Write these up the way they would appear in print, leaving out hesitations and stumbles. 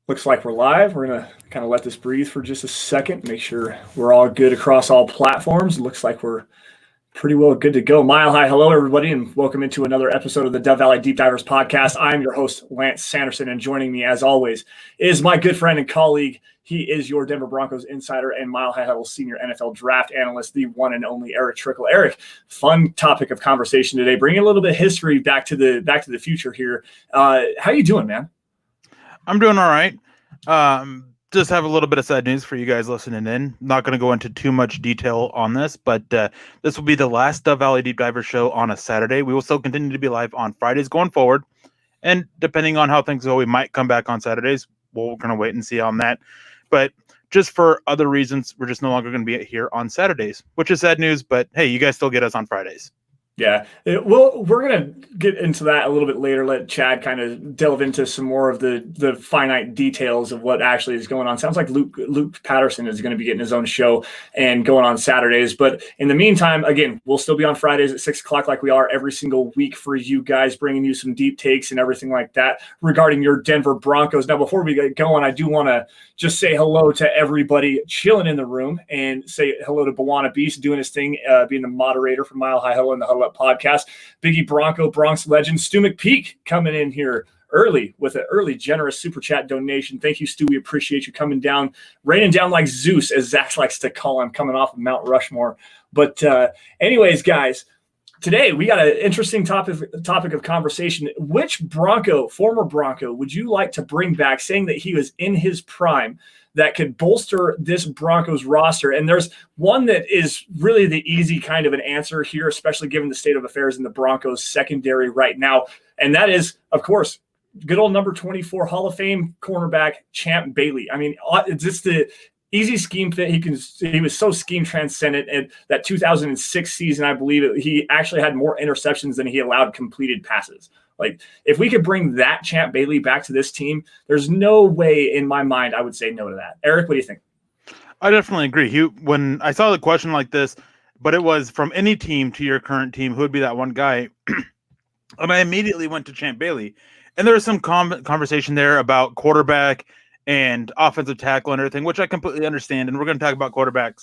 Looks like we're live. We're going to kind of let this breathe for just a second, make sure we're all good across all platforms. Looks like we're pretty well good to go. Mile high, hello, everybody, and welcome into another episode of the Dove Valley Deep Divers podcast. I'm your host, Lance Sanderson, and joining me, as always, is my good friend and colleague. He is your Denver Broncos insider and Mile High Huddle senior NFL draft analyst, the one and only Erick Trickel. Erick, fun topic of conversation today, bringing a little bit of history back to the future here. How you doing, man? I'm doing all right. Just have a little bit of sad news for you guys listening in. Not going to go into too much detail on this, but this will be the last Dove Valley Deep Diver show on a Saturday. We will still continue to be live on Fridays going forward. And depending on how things go, we might come back on Saturdays. We're going to wait and see on that. But just for other reasons, we're just no longer going to be here on Saturdays, which is sad news. But hey, you guys still get us on Fridays. Yeah, well, we're going to get into that a little bit later. Let Chad kind of delve into some more of the finite details of what actually is going on. Sounds like Luke Patterson is going to be getting his own show and going on Saturdays. But in the meantime, again, we'll still be on Fridays at 6 o'clock like we are every single week for you guys, bringing you some deep takes and everything like that regarding your Denver Broncos. Now, before we get going, I do want to just say hello to everybody chilling in the room and say hello to Bawana Beast doing his thing, being the moderator for Mile High Huddle and the Huddle Up podcast. Biggie Bronco, Bronx legend, Stu McPeak coming in here early with an early generous super chat donation. Thank you, Stu. We appreciate you coming down, raining down like Zeus, as Zach likes to call him, coming off of Mount Rushmore. But anyways, guys, today we got an interesting topic of conversation. Which former Bronco, would you like to bring back, saying that he was in his prime, that could bolster this Broncos roster? And there's one that is really the easy kind of an answer here, especially given the state of affairs in the Broncos secondary right now. And that is, of course, good old number 24 Hall of Fame cornerback Champ Bailey. I mean, it's just the easy scheme fit. He was so scheme transcendent. And that 2006 season, I believe he actually had more interceptions than he allowed completed passes. Like, if we could bring that Champ Bailey back to this team, there's no way in my mind I would say no to that. Erick, what do you think? I definitely agree. When I saw the question like this, but it was from any team to your current team, who would be that one guy? And I immediately went to Champ Bailey. And there was some conversation there about quarterback and offensive tackle and everything, which I completely understand. And we're going to talk about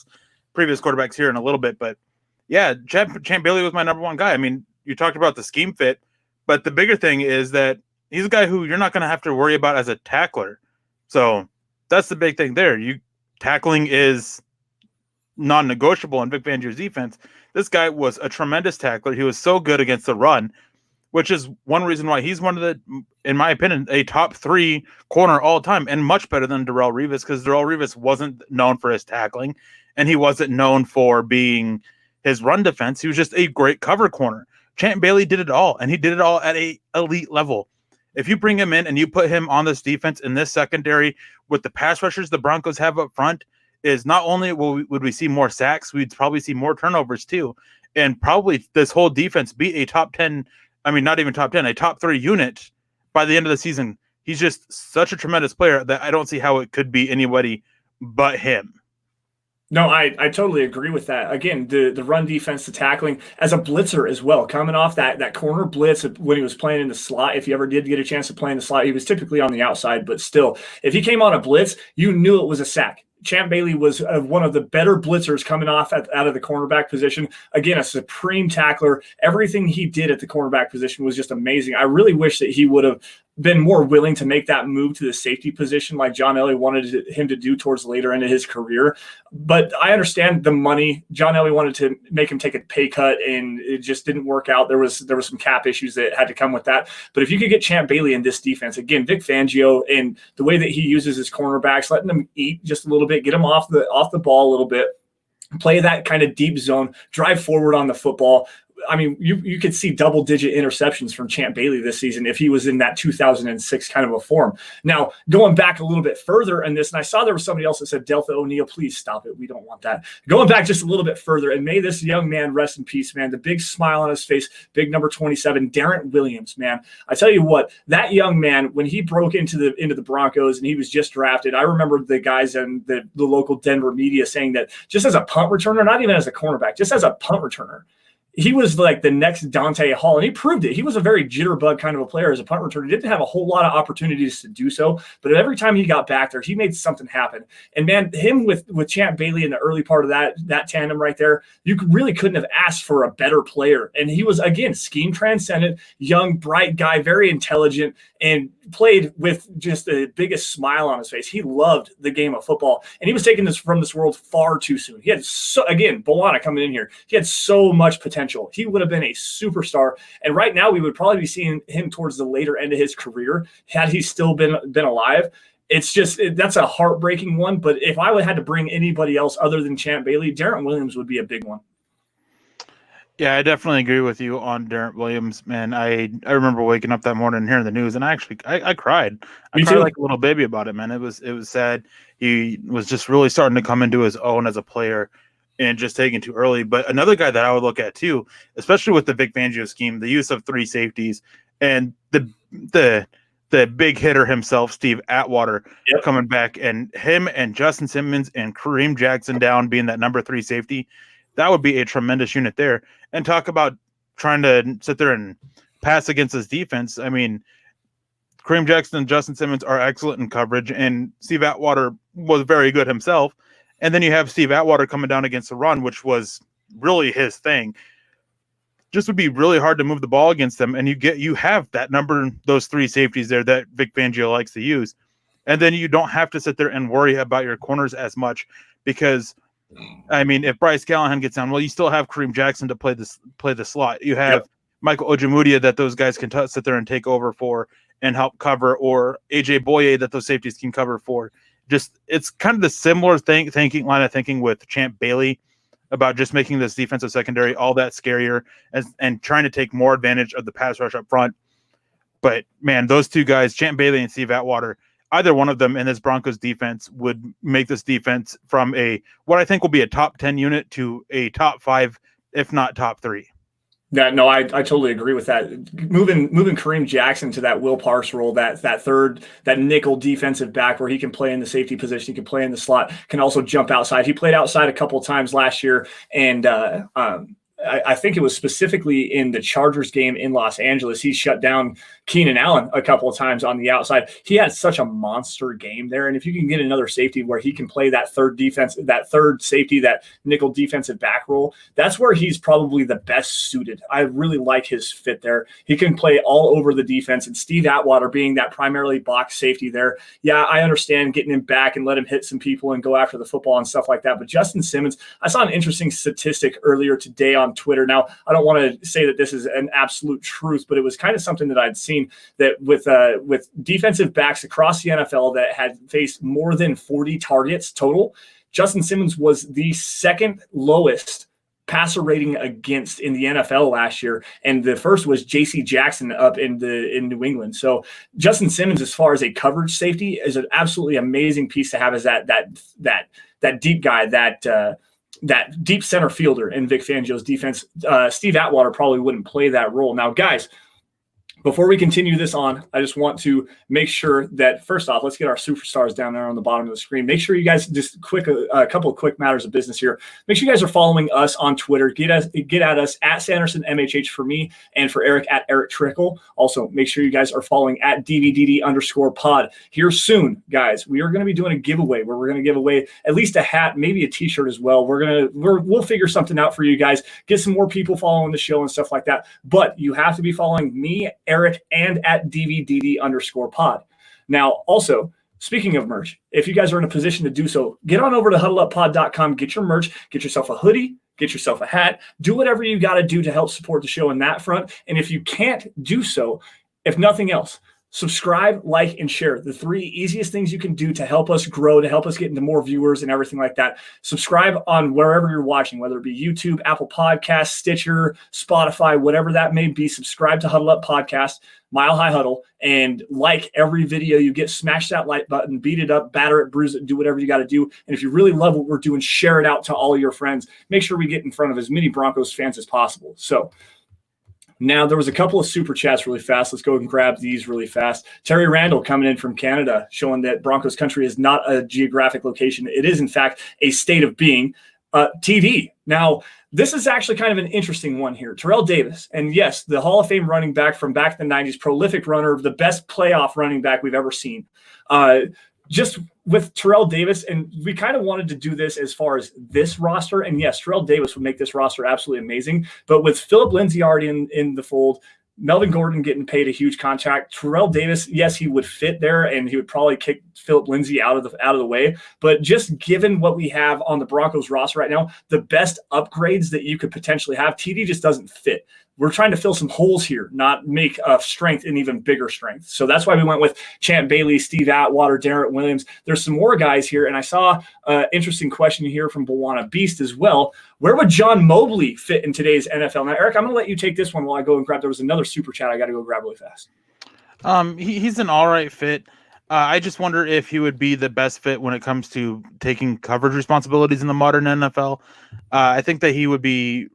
previous quarterbacks here in a little bit. But yeah, Champ Bailey was my number one guy. I mean, you talked about the scheme fit, but the bigger thing is that he's a guy who you're not going to have to worry about as a tackler. So that's the big thing there. Tackling is non-negotiable in Vic Fangio's defense. This guy was a tremendous tackler. He was so good against the run, which is one reason why he's one of the, in my opinion, a top 3 corner all time, and much better than Darrell Revis, because Darrell Revis wasn't known for his tackling, and he wasn't known for being his run defense. He was just a great cover corner. Champ Bailey did it all, and he did it all at a elite level. If you bring him in and you put him on this defense in this secondary with the pass rushers the Broncos have up front, is not only would we see more sacks, we'd probably see more turnovers too, and probably this whole defense be a top 10, I mean, not even top 10, a top 3 unit by the end of the season. He's just such a tremendous player that I don't see how it could be anybody but him. No, I totally agree with that. Again, the run defense, the tackling, as a blitzer as well, coming off that corner blitz when he was playing in the slot. If he ever did get a chance to play in the slot, he was typically on the outside, but still, if he came on a blitz, you knew it was a sack. Champ Bailey was one of the better blitzers coming off out of the cornerback position. Again, a supreme tackler. Everything he did at the cornerback position was just amazing. I really wish that he would have been more willing to make that move to the safety position like John Elway wanted him to do towards later into his career. But I understand the money. John Elway wanted to make him take a pay cut, and it just didn't work out. There was some cap issues that had to come with that. But if you could get Champ Bailey in this defense, again, Vic Fangio and the way that he uses his cornerbacks, letting them eat just a little bit, get them off the ball a little bit, play that kind of deep zone, drive forward on the football. I mean, you could see double-digit interceptions from Champ Bailey this season if he was in that 2006 kind of a form. Now, going back a little bit further in this, and I saw there was somebody else that said, Delta O'Neal, please stop it. We don't want that. Going back just a little bit further, and may this young man rest in peace, man. The big smile on his face, big number 27, Darrent Williams, man. I tell you what, that young man, when he broke into the Broncos and he was just drafted, I remember the guys and the local Denver media saying that just as a punt returner, not even as a cornerback, just as a punt returner, he was like the next Dante Hall, and he proved it. He was a very jitterbug kind of a player as a punt returner. He didn't have a whole lot of opportunities to do so, but every time he got back there, he made something happen. And man, him with Champ Bailey in the early part of that tandem right there, you really couldn't have asked for a better player. And he was, again, scheme transcendent, young, bright guy, very intelligent, and played with just the biggest smile on his face. He loved the game of football, and he was taking this from this world far too soon. He had again, Bolana coming in here, he had so much potential. He would have been a superstar, and right now we would probably be seeing him towards the later end of his career had he still been alive. It's just that's a heartbreaking one. But if I would had to bring anybody else other than Champ Bailey, Darrent Williams would be a big one. Yeah, I definitely agree with you on Darrent Williams, man. I remember waking up that morning and hearing the news, and I cried. I cried like a little baby about it, man. It was sad. He was just really starting to come into his own as a player and just taking too early. But another guy that I would look at too, especially with the Vic Fangio scheme, the use of 3 safeties and the big hitter himself, Steve Atwater, coming back, and him and Justin Simmons and Kareem Jackson down being that number 3 safety. That would be a tremendous unit there. And talk about trying to sit there and pass against this defense. I mean, Kareem Jackson and Justin Simmons are excellent in coverage, and Steve Atwater was very good himself. And then you have Steve Atwater coming down against the run, which was really his thing. Just would be really hard to move the ball against them. And you have that number, those 3 safeties there that Vic Fangio likes to use. And then you don't have to sit there and worry about your corners as much because – I mean, if Bryce Callahan gets down, well, you still have Kareem Jackson to play the slot. You have Michael Ojemudia that those guys can sit there and take over for and help cover, or AJ Boye that those safeties can cover for. Just it's kind of the similar line of thinking with Champ Bailey about just making this defensive secondary all that scarier and trying to take more advantage of the pass rush up front. But man, those 2 guys, Champ Bailey and Steve Atwater, either one of them in this Broncos defense would make this defense from what I think will be a top 10 unit to a top 5, if not top 3. Yeah, no, I totally agree with that. Moving Kareem Jackson to that Will Parks role, that third, that nickel defensive back where he can play in the safety position, he can play in the slot, can also jump outside. He played outside a couple of times last year, and I think it was specifically in the Chargers game in Los Angeles. He shut down Keenan Allen a couple of times on the outside. He had such a monster game there. And if you can get another safety where he can play that third defense, that third safety, that nickel defensive back role, that's where he's probably the best suited. I really like his fit there. He can play all over the defense. And Steve Atwater being that primarily box safety there. Yeah, I understand getting him back and let him hit some people and go after the football and stuff like that. But Justin Simmons, I saw an interesting statistic earlier today on Twitter. Now, I don't want to say that this is an absolute truth, but it was kind of something that I'd seen that with defensive backs across the NFL that had faced more than 40 targets total, Justin Simmons was the second lowest passer rating against in the NFL last year, and the first was J.C. Jackson up in New England. So Justin Simmons, as far as a coverage safety, is an absolutely amazing piece to have as that deep guy, that deep center fielder in Vic Fangio's defense. Steve Atwater probably wouldn't play that role. Now, guys, before we continue this on, I just want to make sure that, first off, let's get our superstars down there on the bottom of the screen. Make sure you guys, just a couple of quick matters of business here. Make sure you guys are following us on Twitter. Get at us at Sanderson MHH for me, and for Eric at Erick Trickel. Also, make sure you guys are following at DVDD_pod. Here soon, guys, we are going to be doing a giveaway where we're going to give away at least a hat, maybe a t-shirt as well. We'll figure something out for you guys, get some more people following the show and stuff like that. But you have to be following me, Eric, and at DVDD_pod. Now, also, speaking of merch, if you guys are in a position to do so, get on over to huddleuppod.com, get your merch, get yourself a hoodie, get yourself a hat, do whatever you got to do to help support the show in that front. And if you can't do so, if nothing else, subscribe, like, and share. The 3 easiest things you can do to help us grow, to help us get into more viewers and everything like that. Subscribe on wherever you're watching, whether it be YouTube, Apple Podcasts, Stitcher, Spotify, whatever that may be. Subscribe to Huddle Up Podcast, Mile High Huddle, and like every video you get. Smash that like button, beat it up, batter it, bruise it, do whatever you got to do. And if you really love what we're doing, share it out to all your friends. Make sure we get in front of as many Broncos fans as possible. So, now, there was a couple of super chats really fast. Let's go and grab these really fast. Terry Randall coming in from Canada, showing that Broncos country is not a geographic location. It is, in fact, a state of being. TD Now, this is actually kind of an interesting one here. Terrell Davis, and yes, the Hall of Fame running back from back in the 90s, prolific runner, the best playoff running back we've ever seen. Just with Terrell Davis, and we kind of wanted to do this as far as this roster, and yes, Terrell Davis would make this roster absolutely amazing, but with Philip Lindsay already in the fold, Melvin Gordon getting paid a huge contract. Terrell Davis, yes, he would fit there, and he would probably kick Philip Lindsay out of the way. But just given what we have on the Broncos roster right now, the best upgrades that you could potentially have, TD just doesn't fit. We're trying to fill some holes here, not make strength an even bigger strength. So that's why we went with Champ Bailey, Steve Atwater, Darrent Williams. There's some more guys here, and I saw an interesting question here from Bawana Beast as well. Where would John Mobley fit in today's NFL? Now, Eric, I'm going to let you take this one while I go and grab. There was another super chat I got to go grab really fast. He's an all right fit. I just wonder if he would be the best fit when it comes to taking coverage responsibilities in the modern NFL. I think that he would be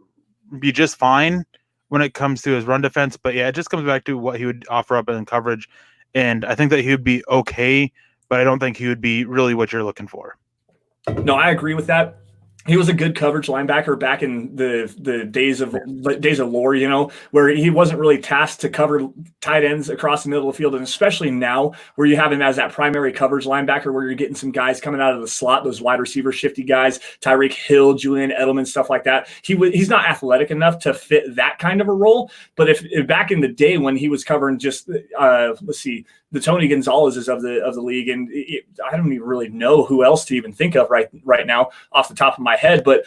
just fine when it comes to his run defense. But yeah, it just comes back to what he would offer up in coverage. And I think that he would be okay, but I don't think he would be really what you're looking for. No, I agree with that. He was a good coverage linebacker back in the days of lore, where he wasn't really tasked to cover tight ends across the middle of the field, and especially now where you have him as that primary coverage linebacker, where you're getting some guys coming out of the slot, those wide receiver shifty guys, Tyreek Hill, Julian Edelman, stuff like that. He's not athletic enough to fit that kind of a role. But if back in the day when he was covering just the Tony Gonzalez's of the league, and I don't even really know who else to even think of right now off the top of my head, but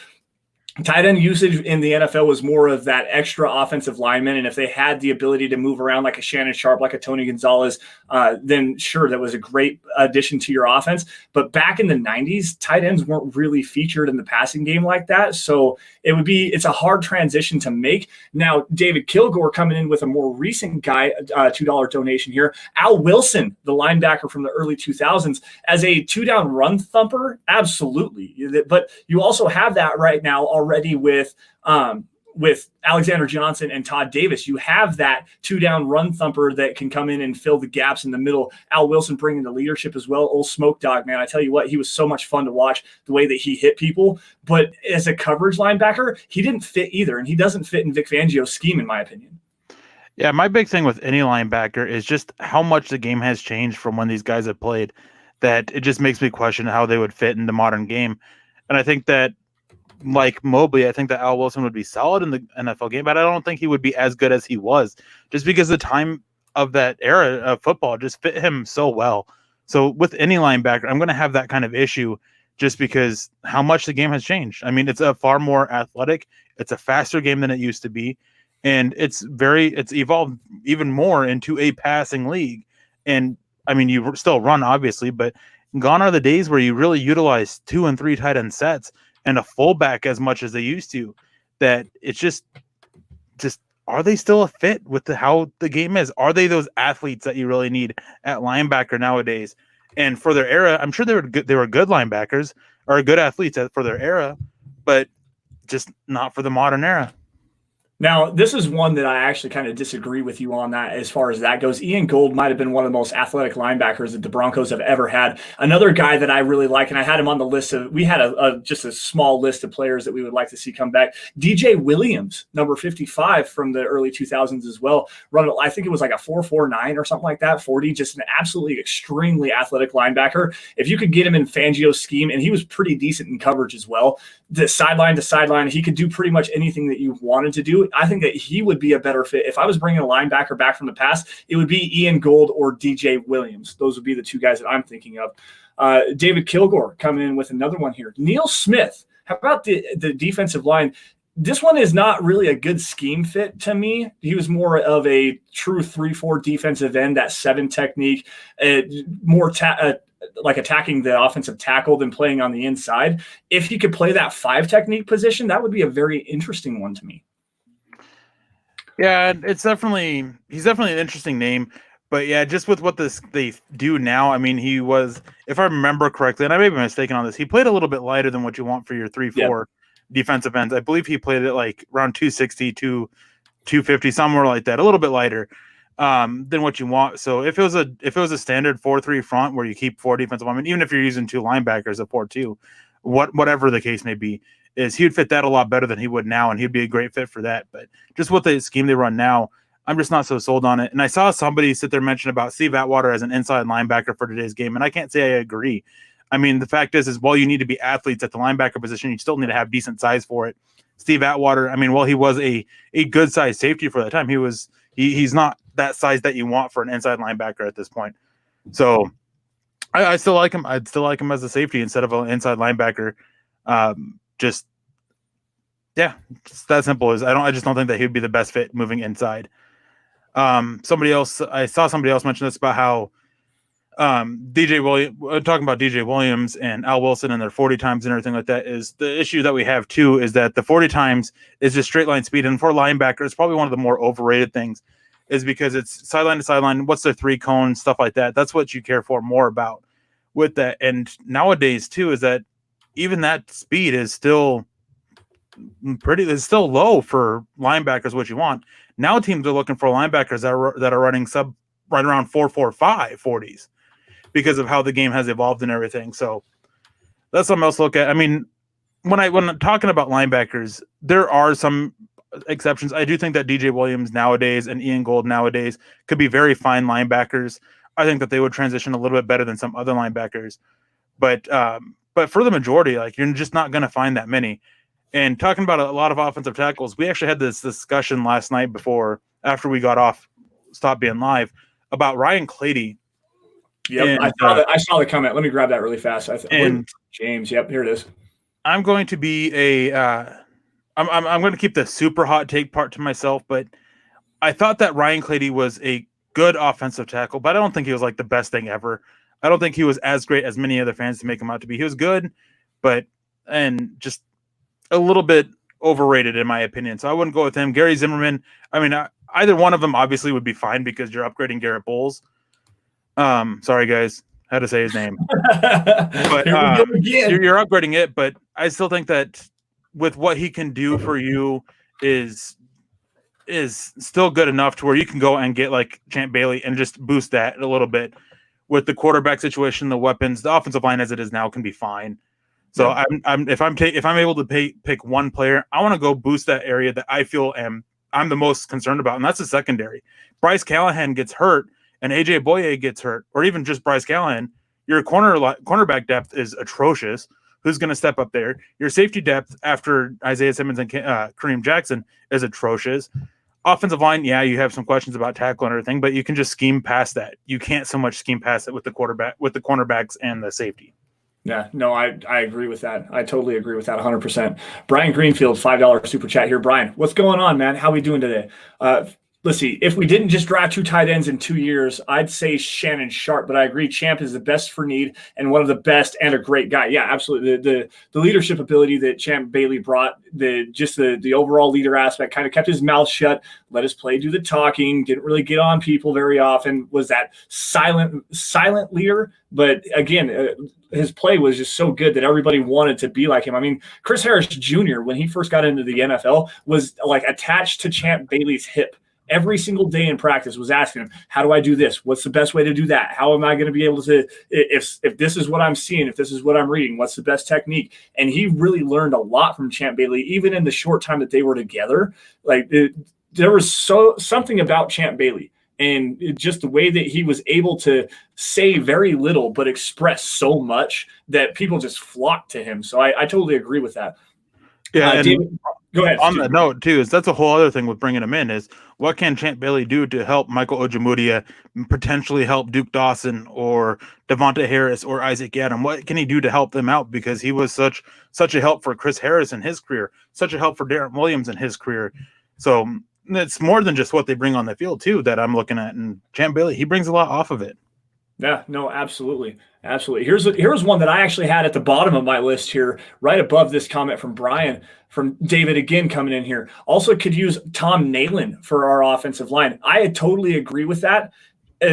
tight end usage in the NFL was more of that extra offensive lineman, and if they had the ability to move around like a Shannon Sharp, like a Tony Gonzalez, then sure, that was a great addition to your offense. But back in the 90s, tight ends weren't really featured in the passing game like that, so it's a hard transition to make. Now, David Kilgore coming in with a more recent guy, $2 donation here. Al Wilson, the linebacker from the early 2000s, as a two-down run thumper, absolutely. But you also have that right now already with Alexander Johnson and Todd Davis. You have that two-down run thumper that can come in and fill the gaps in the middle. Al Wilson bringing the leadership as well. Old Smoke Dog, man, I tell you what, he was so much fun to watch, the way that he hit people. But as a coverage linebacker, he didn't fit either, and he doesn't fit in Vic Fangio's scheme, in my opinion. Yeah, my big thing with any linebacker is just how much the game has changed from when these guys have played, that it just makes me question how they would fit in the modern game. And I think that, like Mobley, I think that Al Wilson would be solid in the NFL game, but I don't think he would be as good as he was, just because the time of that era of football just fit him so well. So with any linebacker, I'm going to have that kind of issue just because how much the game has changed. I mean, it's a far more athletic, it's a faster game than it used to be, and it's evolved even more into a passing league. And I mean, you still run, obviously, but gone are the days where you really utilize 2 and 3 tight end sets and a fullback as much as they used to. That it's just are they still a fit with how the game is? Are they those athletes that you really need at linebacker nowadays? And for their era, I'm sure they were good linebackers or good athletes for their era, but just not for the modern era. Now, this is one that I actually kind of disagree with you on that as far as that goes. Ian Gold might have been one of the most athletic linebackers that the Broncos have ever had. Another guy that I really like, and I had him on the list we had just a small list of players that we would like to see come back. DJ Williams, number 55 from the early 2000s as well. I think it was like a 4.49 or something like that, 40, just an absolutely extremely athletic linebacker. If you could get him in Fangio's scheme, and he was pretty decent in coverage as well, the sideline to sideline, he could do pretty much anything that you wanted to do. I think that he would be a better fit. If I was bringing a linebacker back from the past, it would be Ian Gold or DJ Williams. Those would be the two guys that I'm thinking of. David Kilgore coming in with another one here. Neil Smith. How about the defensive line? This one is not really a good scheme fit to me. He was more of a true 3-4 defensive end, that 7 technique, more like attacking the offensive tackle than playing on the inside. If he could play that 5 technique position, that would be a very interesting one to me. Yeah, he's definitely an interesting name. But yeah, just with what they do now, I mean, he was, if I remember correctly, and I may be mistaken on this, he played a little bit lighter than what you want for your 3-4 defensive ends. I believe he played it like around 260 to 250, somewhere like that, a little bit lighter than what you want. So if it was a standard 4-3 front where you keep 4 defensive linemen, even if you're using 2 linebackers at 4-2, whatever the case may be, is he would fit that a lot better than he would now, and he'd be a great fit for that. But just with the scheme they run now, I'm just not so sold on it. And I saw somebody sit there mention about Steve Atwater as an inside linebacker for today's game, and I can't say I agree. I mean, the fact is while you need to be athletes at the linebacker position, you still need to have decent size for it. Steve Atwater, I mean, while he was a good size safety for that time, he's not that size that you want for an inside linebacker at this point. So I still like him. I'd still like him as a safety instead of an inside linebacker. Just that simple. I just don't think that he would be the best fit moving inside. I saw somebody else mention this about how talking about DJ Williams and Al Wilson and their 40 times and everything like that, is the issue that we have too is that the 40 times is just straight line speed, and for linebackers, probably one of the more overrated things is because it's sideline to sideline. What's their 3 cone stuff like that? That's what you care for more about with that. And nowadays too is that even that speed is still low for linebackers. What you want now, teams are looking for linebackers that are running right around 4.45 40s because of how the game has evolved and everything. So that's something else to look at. I mean, when I'm talking about linebackers, there are some exceptions. I do think that DJ Williams nowadays and Ian Gold nowadays could be very fine linebackers. I think that they would transition a little bit better than some other linebackers, but for the majority, like, you're just not going to find that many. And talking about a lot of offensive tackles, we actually had this discussion last night after we stopped being live, about Ryan Clady. Yep, and I saw the comment. Let me grab that really fast. James, yep, here it is. I'm going to be I'm going to keep the super hot take part to myself, but I thought that Ryan Clady was a good offensive tackle, but I don't think he was like the best thing ever. I don't think he was as great as many other fans to make him out to be. He was good, and just a little bit overrated in my opinion. So I wouldn't go with him. Gary Zimmerman, I mean, either one of them obviously would be fine because you're upgrading Garrett Bowles. Sorry guys, had to say his name. But you're upgrading it, but I still think that with what he can do for you is still good enough to where you can go and get like Champ Bailey and just boost that a little bit. With the quarterback situation, the weapons, the offensive line as it is now can be fine. So yeah. If I'm able to pick one player, I want to go boost that area that I feel I'm the most concerned about, and that's the secondary. Bryce Callahan gets hurt and AJ Boye gets hurt, or even just Bryce Callahan, your cornerback depth is atrocious. Who's going to step up there? Your safety depth after Isaiah Simmons and Kareem Jackson is atrocious. Offensive line, yeah, you have some questions about tackle and everything, but you can just scheme past that. You can't so much scheme past it with the cornerbacks and the safety. Yeah, no, I agree with that. I totally agree with that 100%. Brian Greenfield, $5 super chat here. Brian, what's going on, man? How we doing today? Let's see. If we didn't just draft 2 tight ends in 2 years, I'd say Shannon Sharp, but I agree Champ is the best for need and one of the best and a great guy. Yeah, absolutely. The leadership ability that Champ Bailey brought, the overall leader aspect, kind of kept his mouth shut, let his play do the talking, didn't really get on people very often, was that silent leader. But again, his play was just so good that everybody wanted to be like him. I mean, Chris Harris Jr., when he first got into the NFL, was like attached to Champ Bailey's hip. Every single day in practice was asking him, how do I do this? What's the best way to do that? How am I going to be able to, if this is what I'm seeing, if this is what I'm reading, what's the best technique? And he really learned a lot from Champ Bailey, even in the short time that they were together. Like there was something about Champ Bailey and just the way that he was able to say very little, but express so much that people just flocked to him. So I totally agree with that. Yeah. David, go ahead. On that note, too, that's a whole other thing with bringing him in is what can Champ Bailey do to help Michael Ojemudia, potentially help Duke Dawson or Devonta Harris or Isaac Yiadom? What can he do to help them out? Because he was such a help for Chris Harris in his career, such a help for Darrent Williams in his career. So it's more than just what they bring on the field, too, that I'm looking at. And Champ Bailey, he brings a lot off of it. Yeah, no, absolutely. Absolutely. Here's one that I actually had at the bottom of my list here, right above this comment from Brian, from David again coming in here. Also could use Tom Nalen for our offensive line. I totally agree with that.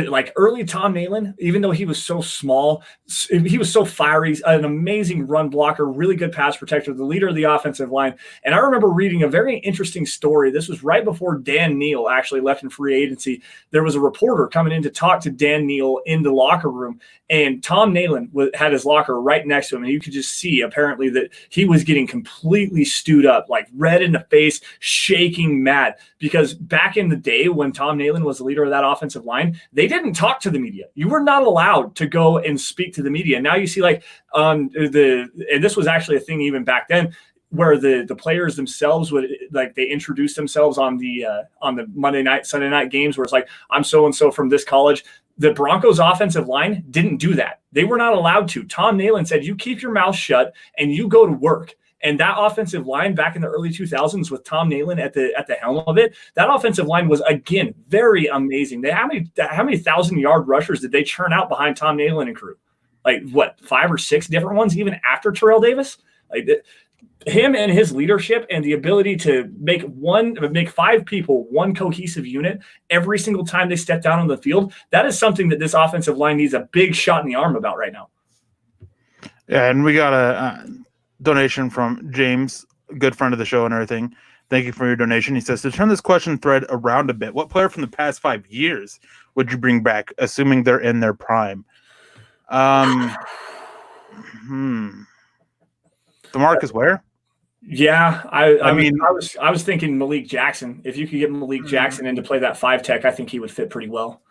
like early Tom Nalen, even though he was so small, he was so fiery, an amazing run blocker, really good pass protector, the leader of the offensive line. And I remember reading a very interesting story. This was right before Dan Neal actually left in free agency. There was a reporter coming in to talk to Dan Neal in the locker room, and Tom Nalen had his locker right next to him, and you could just see apparently that he was getting completely stewed up, like red in the face, shaking mad, because back in the day when Tom Nalen was the leader of that offensive line, they didn't talk to the media. You were not allowed to go and speak to the media. Now you see and this was actually a thing even back then, where the players themselves would, like, they introduce themselves on the Monday night, Sunday night games, where it's like, I'm so-and-so from this college. The Broncos offensive line didn't do that. They were not allowed to. Tom Nalen said, you keep your mouth shut and you go to work. And that offensive line back in the early 2000s with Tom Nalen at the helm of it, that offensive line was, again, very amazing. How many 1,000-yard rushers did they churn out behind Tom Nalen and crew? Like, what, 5 or 6 different ones even after Terrell Davis? Like, him and his leadership and the ability to make 5 people one cohesive unit every single time they step down on the field, that is something that this offensive line needs a big shot in the arm about right now. Yeah, and we got a donation from James, a good friend of the show and everything. Thank you for your donation. He says, to turn this question thread around a bit, what player from the past 5 years would you bring back, assuming they're in their prime? DeMarcus Ware? Yeah, I mean, I was thinking Malik Jackson. If you could get Malik Jackson in to play that 5 tech, I think he would fit pretty well.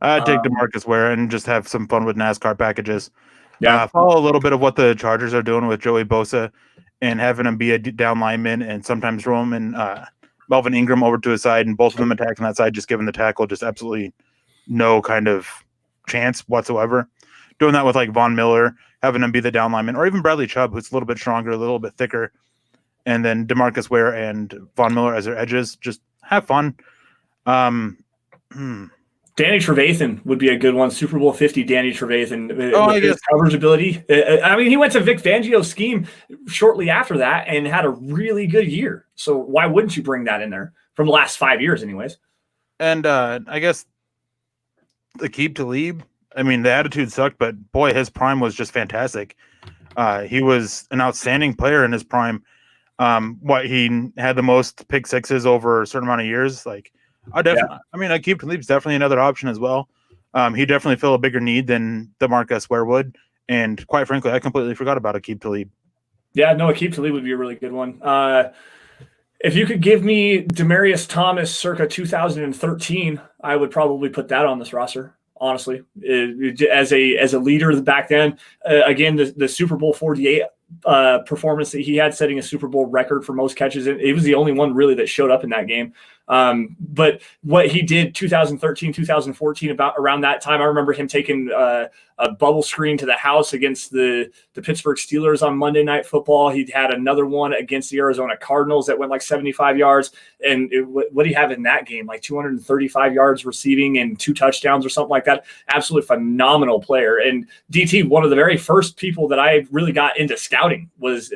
I'd take DeMarcus Ware and just have some fun with NASCAR packages. Yeah, follow a little bit of what the Chargers are doing with Joey Bosa and having him be a down lineman and sometimes throw him and Melvin Ingram over to his side and both of them attacking that side, just giving the tackle just absolutely no kind of chance whatsoever. Doing that with like Von Miller, having him be the down lineman, or even Bradley Chubb, who's a little bit stronger, a little bit thicker, and then DeMarcus Ware and Von Miller as their edges. Just have fun. Danny Trevathan would be a good one. Super Bowl 50 Danny Trevathan. I guess his coverage ability. I mean, he went to Vic Fangio's scheme shortly after that and had a really good year. So why wouldn't you bring that in there from the last 5 years anyways? And I guess Aqib Talib, I mean, the attitude sucked, but boy, his prime was just fantastic. He was an outstanding player in his prime. He had the most pick sixes over a certain amount of years. Like, I mean, Aqib Talib's definitely another option as well. He definitely filled a bigger need than DeMarcus Ware would. And quite frankly, I completely forgot about Aqib Talib. Yeah, no, Aqib Talib would be a really good one. If you could give me Demaryius Thomas circa 2013, I would probably put that on this roster. Honestly, as a leader back then, again, the Super Bowl 48 performance that he had, setting a Super Bowl record for most catches. He was the only one really that showed up in that game. But what he did 2013, 2014, around that time, I remember him taking a bubble screen to the house against the Pittsburgh Steelers on Monday Night Football. He had another one against the Arizona Cardinals that went like 75 yards. And what did he have in that game? Like 235 yards receiving and 2 touchdowns or something like that. Absolutely phenomenal player. And DT, one of the very first people that I really got into scouting was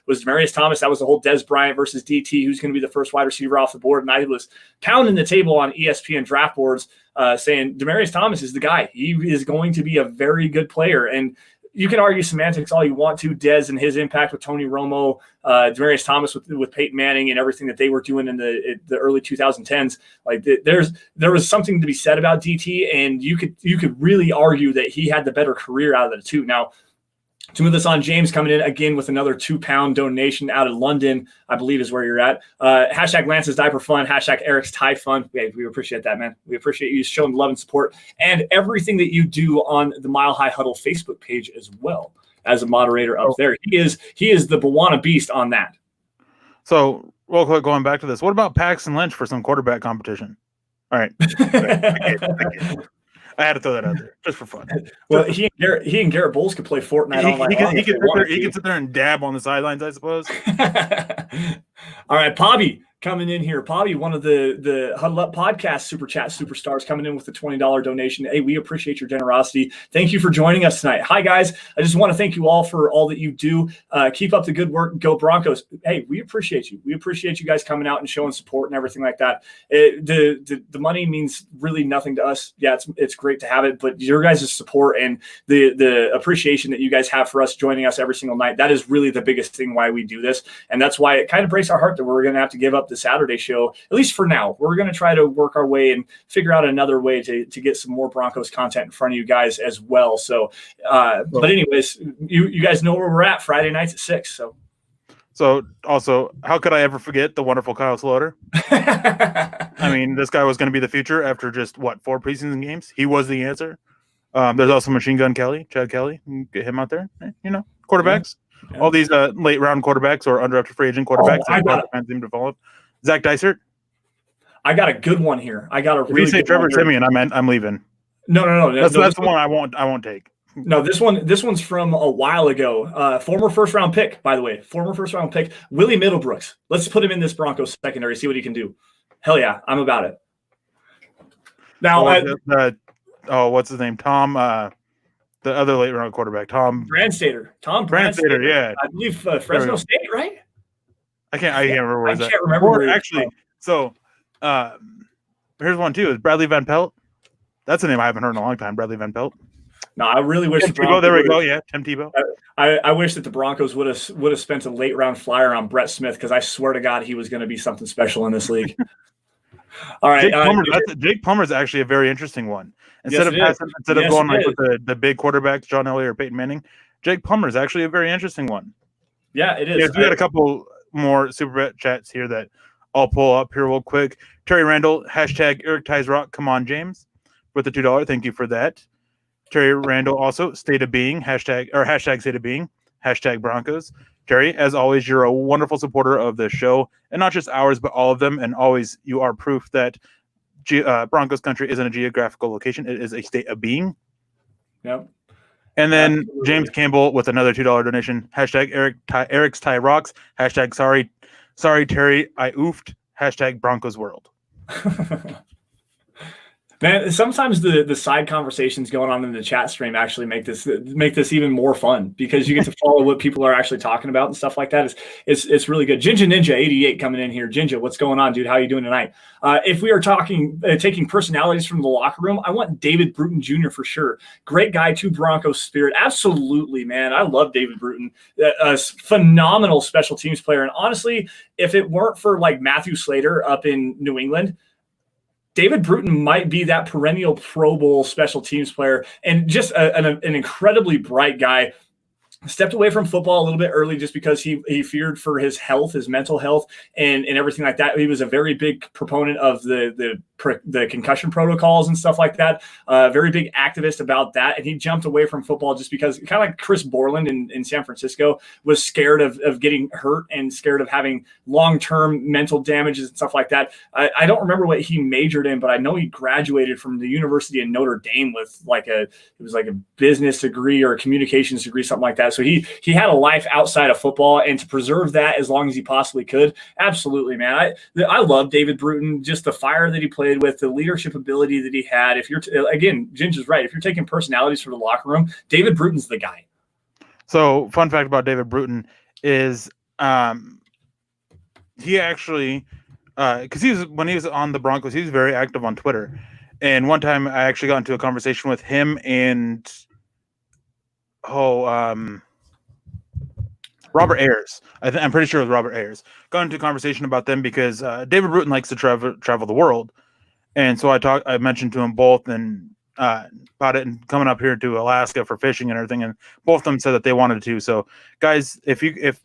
Demaryius Thomas. That was the whole Dez Bryant versus DT, who's going to be the first wide receiver off the board. And I was pounding the table on ESPN draft boards saying Demaryius Thomas is the guy. He is going to be a very good player. And you can argue semantics all you want to. Dez and his impact with Tony Romo, Demaryius Thomas with Peyton Manning and everything that they were doing in the early 2010s. Like there was something to be said about DT, and you could really argue that he had the better career out of the two. Now, to move this on, James coming in again with another £2 donation out of London, I believe is where you're at. Hashtag Lance's Diaper Fun, hashtag Erick's Tie Fun. We appreciate that, man. We appreciate you showing love and support and everything that you do on the Mile High Huddle Facebook page as well as a moderator up there. He is the Bawana Beast on that. So real quick, going back to this, what about Paxton Lynch for some quarterback competition? All right. I had to throw that out there just for fun. Well, he and Garrett Bowles could play Fortnite online. He could sit there and dab on the sidelines, I suppose. All right, Pobby, coming in here. Bobby, one of the Huddle Up podcast super chat superstars, coming in with a $20 donation. Hey, we appreciate your generosity. Thank you for joining us tonight. Hi, guys. I just want to thank you all for all that you do. Keep up the good work. Go Broncos. Hey, we appreciate you. We appreciate you guys coming out and showing support and everything like that. The money means really nothing to us. Yeah, it's great to have it, but your guys' support and the appreciation that you guys have for us joining us every single night, that is really the biggest thing why we do this. And that's why it kind of breaks our heart that we're going to have to give up the Saturday show, at least for now. We're going to try to work our way and figure out another way to get some more Broncos content in front of you guys as well. So, but anyways, you guys know where we're at Friday nights at 6. So also, how could I ever forget the wonderful Kyle Slaughter? I mean, this guy was going to be the future after just 4 preseason games. He was the answer. There's also Machine Gun Kelly, Chad Kelly. Get him out there. Quarterbacks. Yeah. All these late round quarterbacks or undrafted free agent quarterbacks. Fans seem to follow. Zach Dysert. I got a good one here. I got a really. If you say Trevor Siemian, I'm leaving. No. That's the one I won't take. No, this one's from a while ago. Former first round pick, by the way. Former first round pick, Willie Middlebrooks. Let's put him in this Broncos secondary. See what he can do. Hell yeah, I'm about it. Now, what's his name? Tom. The other late round quarterback, Tom Brandstater. Yeah. I believe Fresno State, right? I can't remember where I can't remember. Actually, so here's one too. Is Bradley Van Pelt? That's a name I haven't heard in a long time. Bradley Van Pelt. No, I really wish Tim Tebow. There we go. Yeah, Tim Tebow. I wish that the Broncos would have spent a late round flyer on Brett Smith, because I swear to God he was going to be something special in this league. All right, Jake Plummer's actually a very interesting one. Instead of going like with the big quarterbacks, John Elway or Peyton Manning, Jake Plummer is actually a very interesting one. Yeah, it is. Yeah, we had a couple more super chats here that I'll pull up here real quick. Terry Randall, hashtag Erick Ties Rock. Come on, James, with the $2. Thank you for that. Terry Randall also, state of being, hashtag state of being, hashtag Broncos. Terry, as always, you're a wonderful supporter of the show, and not just ours, but all of them. And always, you are proof that Broncos country isn't a geographical location; it is a state of being. Yep. And then absolutely. James Campbell with another $2 donation. Hashtag Erick's Tie Rocks. Hashtag sorry Terry, I oofed. Hashtag Broncos World. Man, sometimes the side conversations going on in the chat stream actually make this even more fun, because you get to follow what people are actually talking about and stuff like that. It's really good. Jinja Ninja 88 coming in here. Jinja, what's going on, dude? How you doing tonight? If we are taking personalities from the locker room, I want David Bruton Jr. for sure. Great guy, too. Broncos spirit, absolutely, man. I love David Bruton. A phenomenal special teams player, and honestly, if it weren't for like Matthew Slater up in New England, David Bruton might be that perennial Pro Bowl special teams player, and just an incredibly bright guy. Stepped away from football a little bit early just because he feared for his health, his mental health, and everything like that. He was a very big proponent of the concussion protocols and stuff like that. Very big activist about that. And he jumped away from football just because, kind of like Chris Borland in San Francisco, was scared of getting hurt and scared of having long-term mental damages and stuff like that. I don't remember what he majored in, but I know he graduated from the University of Notre Dame with it was like a business degree or a communications degree, something like that. So he had a life outside of football, and to preserve that as long as he possibly could. Absolutely, man. I love David Bruton, just the fire that he played with, the leadership ability that he had. If you're again, Ginger's right. If you're taking personalities from the locker room, David Bruton's the guy. So, fun fact about David Bruton is he actually, because when he was on the Broncos, he was very active on Twitter. And one time I actually got into a conversation with him and Robert Ayers. I'm pretty sure it was Robert Ayers. Got into a conversation about them because David Bruton likes to travel the world. And so I mentioned to him both and about it and coming up here to Alaska for fishing and everything. And both of them said that they wanted to. So guys, if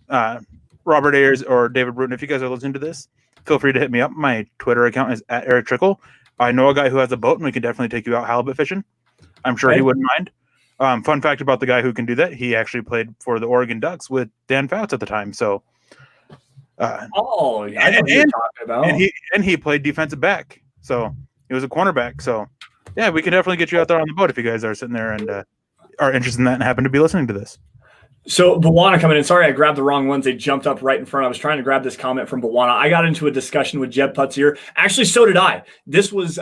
Robert Ayers or David Bruton, if you guys are listening to this, feel free to hit me up. My Twitter account is at Erick Trickel. I know a guy who has a boat and we can definitely take you out halibut fishing. I'm sure he wouldn't mind. Fun fact about the guy who can do that, he actually played for the Oregon Ducks with Dan Fouts at the time. So, I know what you're talking about. And he played defensive back. So he was a cornerback. So yeah, we can definitely get you out there on the boat if you guys are sitting there and are interested in that and happen to be listening to this. So Bawana coming in. Sorry, I grabbed the wrong ones. They jumped up right in front. I was trying to grab this comment from Bawana. I got into a discussion with Jeb Putzier. Actually, so did I. This was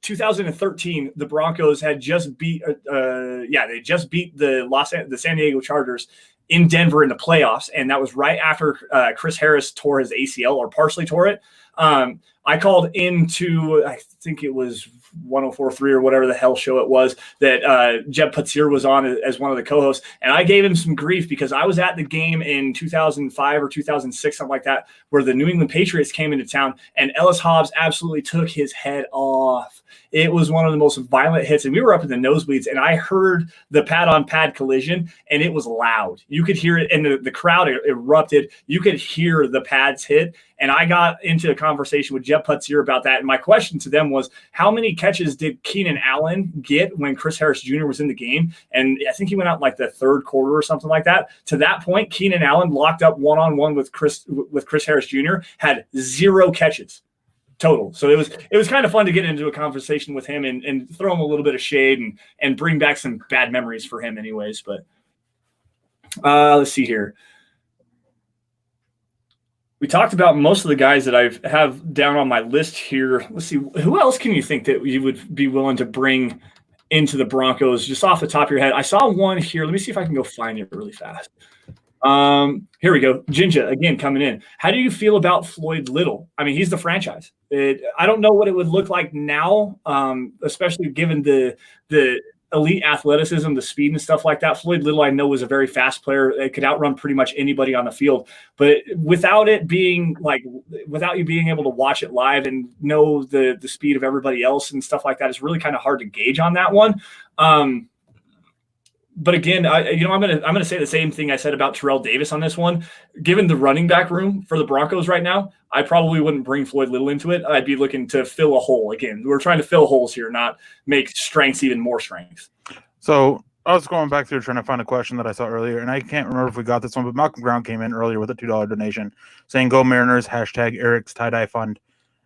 2013. The Broncos had just beat. They just beat the San Diego Chargers in Denver in the playoffs, and that was right after Chris Harris tore his ACL or partially tore it. I called into, I think it was 104.3 or whatever the hell show it was that Jeb Putzier was on as one of the co-hosts. And I gave him some grief because I was at the game in 2005 or 2006, something like that, where the New England Patriots came into town and Ellis Hobbs absolutely took his head off. It was one of the most violent hits, and we were up in the nosebleeds, and I heard the pad-on-pad collision, and it was loud. You could hear it, and the crowd erupted. You could hear the pads hit, and I got into a conversation with Jeb Putzier about that, and my question to them was, how many catches did Keenan Allen get when Chris Harris Jr. was in the game? And I think he went out in like the third quarter or something like that. To that point, Keenan Allen locked up one-on-one with Chris Harris Jr., had 0 catches total. So it was kind of fun to get into a conversation with him and throw him a little bit of shade and bring back some bad memories for him anyways. But let's see here. We talked about most of the guys that I have down on my list here. Let's see. Who else can you think that you would be willing to bring into the Broncos just off the top of your head? I saw one here. Let me see if I can go find it really fast. Here we go. Jinja again coming in. How do you feel about Floyd Little? I mean, he's the franchise. I don't know what it would look like now, especially given the elite athleticism, the speed and stuff like that. Floyd Little, I know, was a very fast player. It could outrun pretty much anybody on the field. But without you being able to watch it live and know the speed of everybody else and stuff like that, it's really kind of hard to gauge on that one. But again, I'm gonna say the same thing I said about Terrell Davis on this one. Given the running back room for the Broncos right now, I probably wouldn't bring Floyd Little into it. I'd be looking to fill a hole. Again, we're trying to fill holes here, not make strengths even more strengths. So I was going back through trying to find a question that I saw earlier, and I can't remember if we got this one, but Malcolm Brown came in earlier with a $2 donation saying, "Go Mariners, hashtag Erick's tie-dye fund."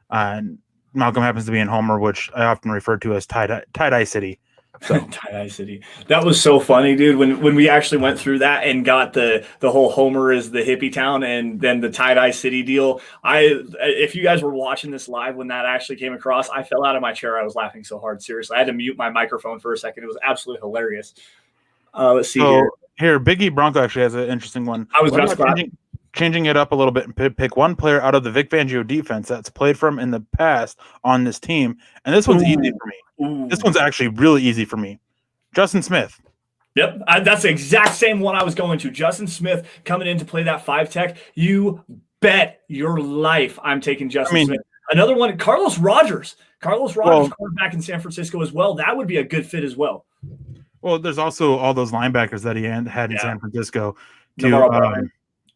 And Malcolm happens to be in Homer, which I often refer to as tie-dye city. So. Tie-dye city. That was so funny, dude. When we actually went through that and got the whole Homer is the hippie town and then the tie-dye city deal. If you guys were watching this live when that actually came across, I fell out of my chair. I was laughing so hard. Seriously, I had to mute my microphone for a second. It was absolutely hilarious. Let's see here. Biggie Bronco actually has an interesting one. I was about changing it up a little bit and pick one player out of the Vic Fangio defense that's played for him in the past on this team. And this one's easy for me. Ooh. This one's actually really easy for me. Justin Smith. Yep, that's the exact same one I was going to. Justin Smith coming in to play that 5-tech. You bet your life I'm taking Justin Smith. Another one, Carlos Rogers. Quarterback in San Francisco as well. That would be a good fit as well. Well, there's also all those linebackers that he had in San Francisco.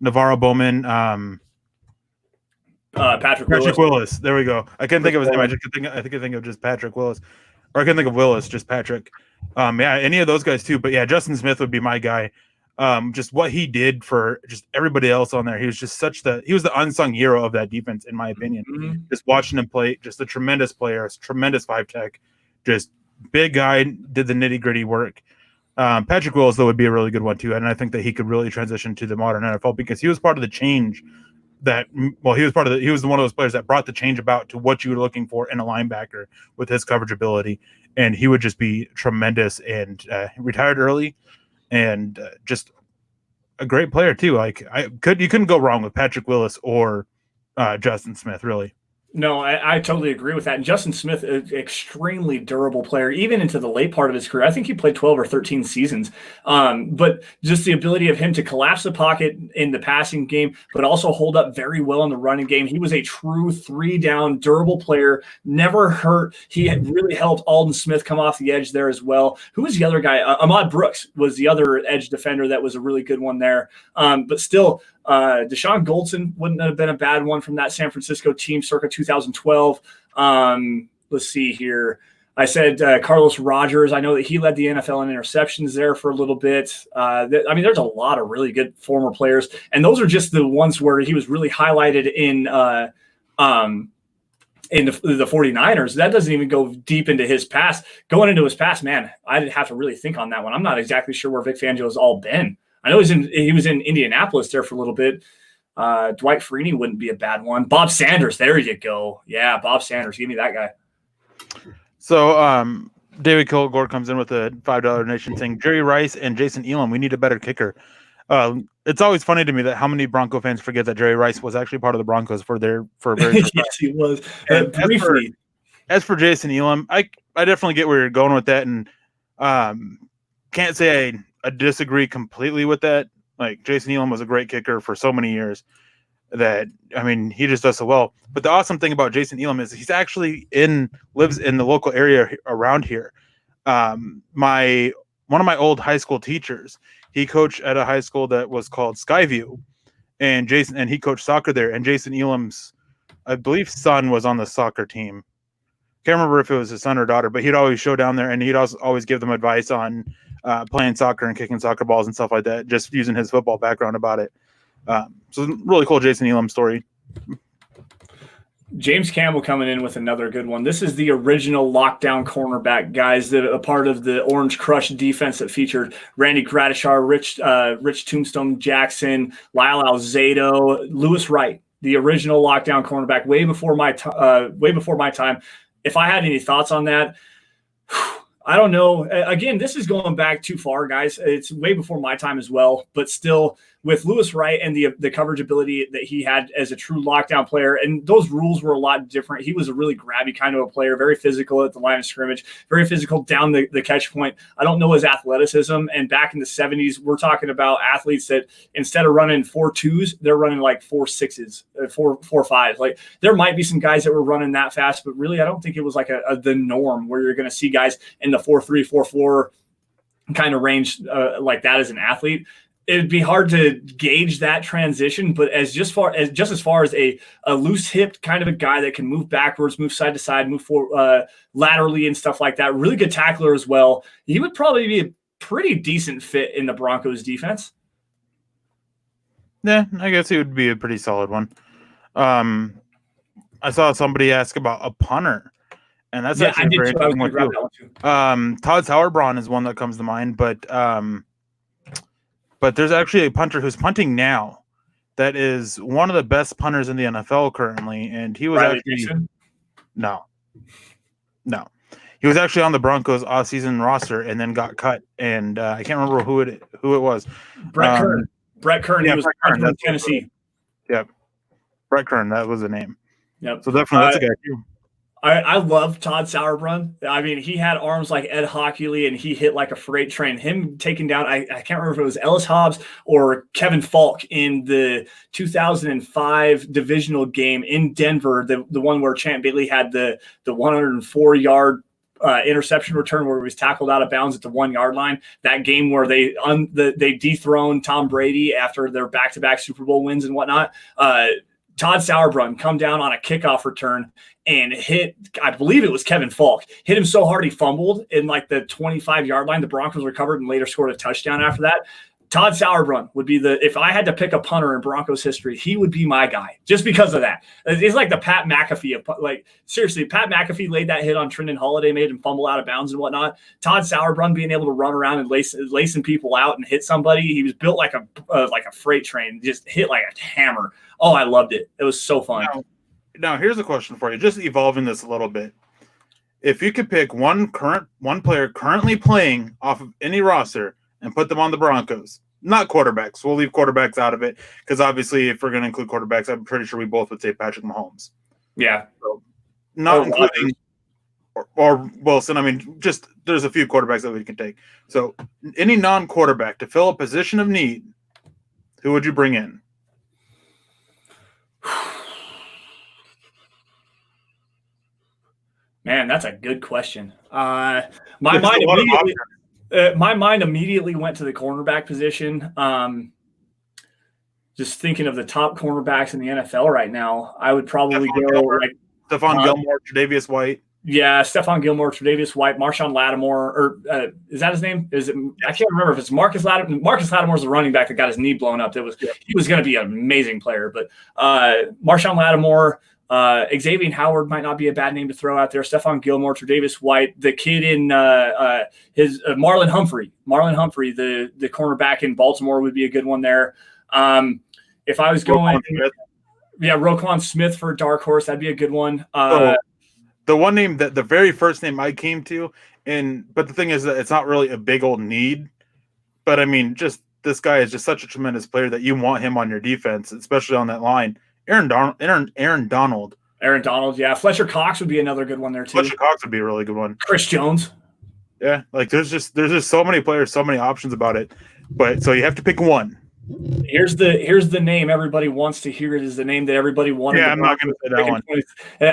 Navarro Bowman, Patrick Willis. There we go. I couldn't think of his name. I could think of just Patrick Willis. Or I couldn't think of Willis, just Patrick. Any of those guys too. But yeah, Justin Smith would be my guy. Just what he did for just everybody else on there. He was just he was the unsung hero of that defense, in my opinion. Mm-hmm. Just watching him play, just a tremendous player, tremendous 5-tech, just big guy, did the nitty-gritty work. Patrick Willis, though, would be a really good one too, and I think that he could really transition to the modern NFL because he was part of the change he was one of those players that brought the change about to what you were looking for in a linebacker with his coverage ability, and he would just be tremendous and retired early and just a great player too. You couldn't go wrong with Patrick Willis or Justin Smith, really. No, I totally agree with that. And Justin Smith, an extremely durable player, even into the late part of his career. I think he played 12 or 13 seasons. But just the ability of him to collapse the pocket in the passing game, but also hold up very well in the running game. He was a true 3-down, durable player, never hurt. He had really helped Alden Smith come off the edge there as well. Who was the other guy? Ahmad Brooks was the other edge defender that was a really good one there. But still, Deshaun Goldson wouldn't have been a bad one from that San Francisco team circa 2012. Let's see here. I said Carlos Rogers. I know that he led the NFL in interceptions there for a little bit. There's a lot of really good former players, and those are just the ones where he was really highlighted in the 49ers. That doesn't even go deep into his past. Going into his past, man, I'd have to really think on that one. I'm not exactly sure where Vic Fangio has all been. I know he was in Indianapolis there for a little bit. Dwight Freeney wouldn't be a bad one. Bob Sanders, there you go. Yeah, Bob Sanders, give me that guy. So David Kilgore comes in with a $5 donation saying, Jerry Rice and Jason Elam, we need a better kicker. It's always funny to me that how many Bronco fans forget that Jerry Rice was actually part of the Broncos for a very short time. Yes, he was. Briefly. As for Jason Elam, I definitely get where you're going with that, and can't say I disagree completely with that. Like, Jason Elam was a great kicker for so many years that, I mean, he just does so well. But the awesome thing about Jason Elam is he's actually lives in the local area around here. One of my old high school teachers, he coached at a high school that was called Skyview, and he coached soccer there. And Jason Elam's, I believe, son was on the soccer team. Can't remember if it was his son or daughter, but he'd always show down there, and he'd always give them advice on playing soccer and kicking soccer balls and stuff like that, just using his football background about it. So really cool Jason Elam story. James Campbell coming in with another good one. This is the original lockdown cornerback, guys, that a part of the Orange Crush defense that featured Randy Gradishar, Rich Tombstone Jackson, Lyle Alzado, Lewis Wright, the original lockdown cornerback, way before my time. If I had any thoughts on that, I don't know. Again, this is going back too far, guys. It's way before my time as well, but still, with Lewis Wright and the coverage ability that he had as a true lockdown player, and those rules were a lot different. He was a really grabby kind of a player, very physical at the line of scrimmage, very physical down the catch point. I don't know his athleticism. And back in the 70s, we're talking about athletes that instead of running 4.2s, they're running like 4.6s, 4.5s. Like, there might be some guys that were running that fast, but really, I don't think it was like the norm where you're going to see guys in the 4.3, 4.4 kind of range like that as an athlete. It'd be hard to gauge that transition, but as far as a loose hipped kind of a guy that can move backwards, move side to side, move laterally and stuff like that, really good tackler as well. He would probably be a pretty decent fit in the Broncos defense. Yeah, I guess he would be a pretty solid one. I saw somebody ask about a punter, and that's actually very interesting one too. Todd Sauerbrunn is one that comes to mind, but there's actually a punter who's punting now that is one of the best punters in the NFL currently, and he was no. He was actually on the Broncos off-season roster and then got cut, and I can't remember who it was. Brett Kern. Brett Kern. Yeah, he was from Tennessee. Yep. Brett Kern, that was the name. Yep. So definitely that's a guy too. I love Todd Sauerbrunn. I mean, he had arms like Ed Hockley, and he hit like a freight train. Him taking down, I can't remember if it was Ellis Hobbs or Kevin Falk in the 2005 divisional game in Denver, the one where Champ Bailey had the 104-yard interception return where he was tackled out of bounds at the 1 yard line. That game where they dethroned Tom Brady after their back-to-back Super Bowl wins and whatnot. Todd Sauerbrunn come down on a kickoff return and hit, I believe it was Kevin Falk, hit him so hard he fumbled in like the 25-yard line. The Broncos recovered and later scored a touchdown after that. Todd Sauerbrunn would be if I had to pick a punter in Broncos history, he would be my guy just because of that. He's like the Pat McAfee of, like, seriously, Pat McAfee laid that hit on Trendon Holiday, made him fumble out of bounds and whatnot. Todd Sauerbrunn being able to run around and lacing people out and hit somebody. He was built like a freight train, just hit like a hammer. Oh, I loved it. It was so fun. Now here's a question for you, just evolving this a little bit. If you could pick one player currently playing off of any roster and put them on the Broncos, not quarterbacks. We'll leave quarterbacks out of it because obviously if we're going to include quarterbacks, I'm pretty sure we both would say Patrick Mahomes. Yeah. So not including or Wilson. I mean, just there's a few quarterbacks that we can take. So any non-quarterback to fill a position of need, who would you bring in? Man, that's a good question. My mind immediately went to the cornerback position. Just thinking of the top cornerbacks in the NFL right now, I would probably go like Stephon Gilmore, Tre'Davious White. Yeah, Stephon Gilmore, Tre'Davious White, Marshawn Lattimore, or is that his name? Is it? I can't remember if it's Marcus Lattimore. Marcus Lattimore's the running back that got his knee blown up. He was going to be an amazing player, but Marshawn Lattimore, Xavier Howard might not be a bad name to throw out there. Stephon Gilmore, Tre'Davious White, the kid in his Marlon Humphrey. Marlon Humphrey, the cornerback in Baltimore, would be a good one there. If I was going, Roquan Smith for a dark horse, that'd be a good one. The one name that the very first name I came to, but the thing is that it's not really a big old need. But I mean, just this guy is just such a tremendous player that you want him on your defense, especially on that line. Aaron Donald. Yeah. Fletcher Cox would be another good one there too. Fletcher Cox would be a really good one. Chris Jones. Yeah, like there's just so many players, so many options about it. But so you have to pick one. Here's the name everybody wants to hear. It is the name that everybody wanted. Yeah, I'm not going to say that one.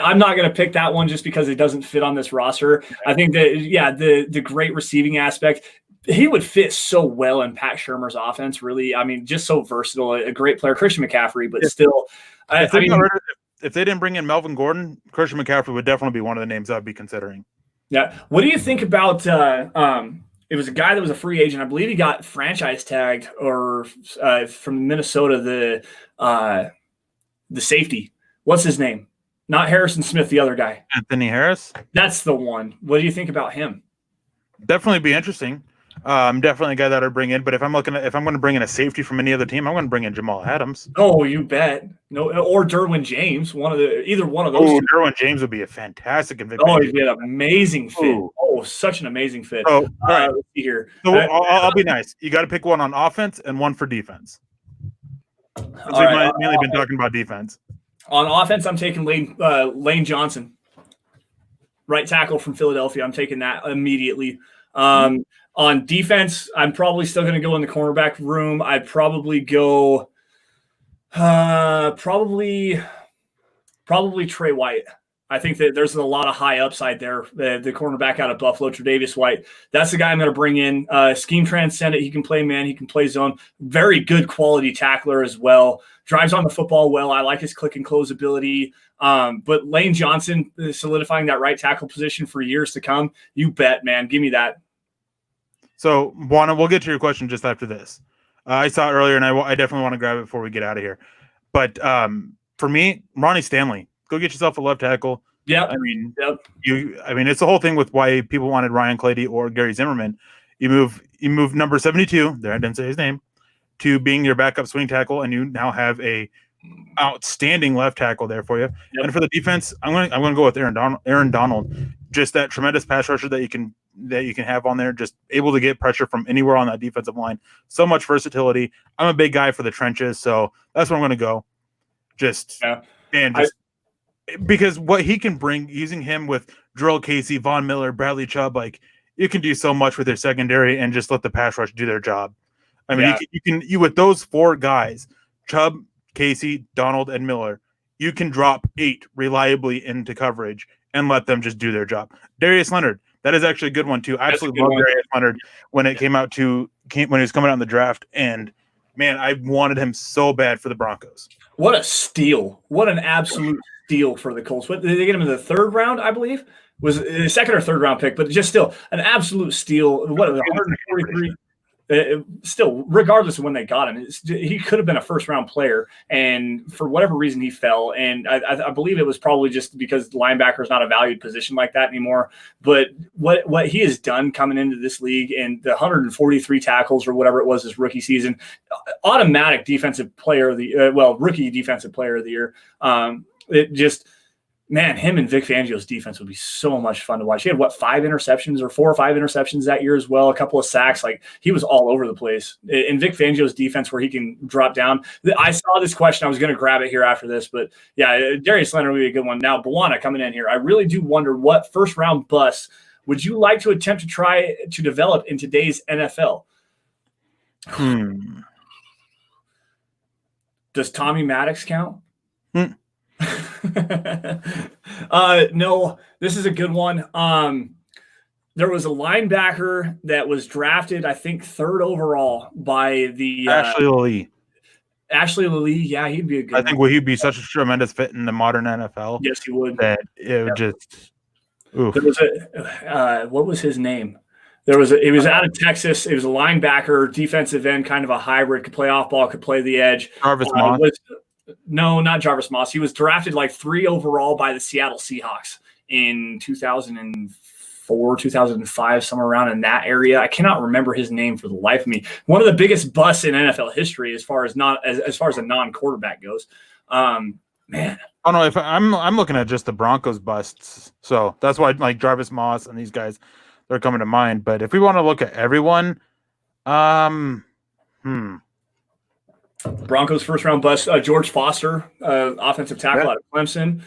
I'm not going to pick that one just because it doesn't fit on this roster. I think that the great receiving aspect. He would fit so well in Pat Shurmur's offense, really. I mean, just so versatile, a great player, Christian McCaffrey, but still. If they didn't bring in Melvin Gordon, Christian McCaffrey would definitely be one of the names I'd be considering. Yeah. What do you think about it was a guy that was a free agent. I believe he got franchise tagged or from Minnesota, the safety. What's his name? Not Harrison Smith, the other guy. Anthony Harris? That's the one. What do you think about him? Definitely be interesting. I'm definitely a guy that I'd bring in, but if I'm going to bring in a safety from any other team, I'm going to bring in Jamal Adams. Oh, you bet. No, or Derwin James. Either one of those. Oh, Derwin James would be a fantastic conviction. Oh, he'd be an amazing fit. Ooh. Oh, such an amazing fit. Oh, all right. Let's see here. So I'll be nice. You got to pick one on offense and one for defense. We've mainly been talking about defense. On offense, I'm taking Lane Johnson, right tackle from Philadelphia. I'm taking that immediately. On defense, I'm probably still going to go in the cornerback room. I'd probably go probably Trey White. I think that there's a lot of high upside there. The cornerback out of Buffalo, Tre'Davious White. That's the guy I'm going to bring in. Scheme transcendent. He can play man. He can play zone. Very good quality tackler as well. Drives on the football well. I like his click and close ability. But Lane Johnson solidifying that right tackle position for years to come. You bet, man. Give me that. So, Juana, we'll get to your question just after this. I saw it earlier, and I definitely want to grab it before we get out of here. But for me, Ronnie Stanley, go get yourself a left tackle. Yeah, I mean, it's the whole thing with why people wanted Ryan Clady or Gary Zimmerman. You move number 72. There, I didn't say his name, to being your backup swing tackle, and you now have a outstanding left tackle there for you. Yep. And for the defense, I'm going to go with Aaron Donald. Just that tremendous pass rusher that you can have on there, just able to get pressure from anywhere on that defensive line. So much versatility. I'm a big guy for the trenches, so that's where I'm going to go. Because what he can bring, using him with Darrell Casey, Von Miller, Bradley Chubb, like you can do so much with their secondary and just let the pass rush do their job. I mean, you with those four guys, Chubb, Casey, Donald, and Miller, you can drop 8 reliably into coverage and let them just do their job. Darius Leonard, that is actually a good one too. I absolutely love Darius Leonard when it when he was coming out in the draft, and man, I wanted him so bad for the Broncos. What a steal! What an absolute steal for the Colts. What did they get him in the 3rd round? I believe was it a 2nd or 3rd round pick, but just still an absolute steal. What 143? Still, regardless of when they got him, he could have been a 1st-round player, and for whatever reason he fell. And I believe it was probably just because linebacker is not a valued position like that anymore. But what he has done coming into this league and the 143 tackles or whatever it was his rookie season, automatic defensive player of the rookie defensive player of the year. It just. Man, him and Vic Fangio's defense would be so much fun to watch. He had 5 interceptions or 4 or 5 interceptions that year as well, a couple of sacks. Like he was all over the place. In Vic Fangio's defense where he can drop down. I saw this question. I was going to grab it here after this, but yeah, Darius Leonard would be a good one. Now, Buwana coming in here. I really do wonder what 1st-round bust would you like to attempt to try to develop in today's NFL? Does Tommy Maddox count? No, this is a good one. There was a linebacker that was drafted, I think, 3rd overall by the Ashley Lee. Yeah, he'd be a good. I think he'd be such a tremendous fit in the modern NFL. Yes, he would. That it would just. Oof. There was what was his name? It was out of Texas. It was a linebacker, defensive end, kind of a hybrid. Could play off ball, could play the edge. Jarvis Moss. No, not Jarvis Moss. He was drafted like 3 overall by the Seattle Seahawks in 2004, 2005, somewhere around in that area. I cannot remember his name for the life of me. One of the biggest busts in NFL history as far as a non-quarterback goes. Man. Oh no, if I'm looking at just the Broncos busts, so that's why like Jarvis Moss and these guys they're coming to mind. But if we want to look at everyone, Broncos first round bust, George Foster, offensive tackle out of Clemson.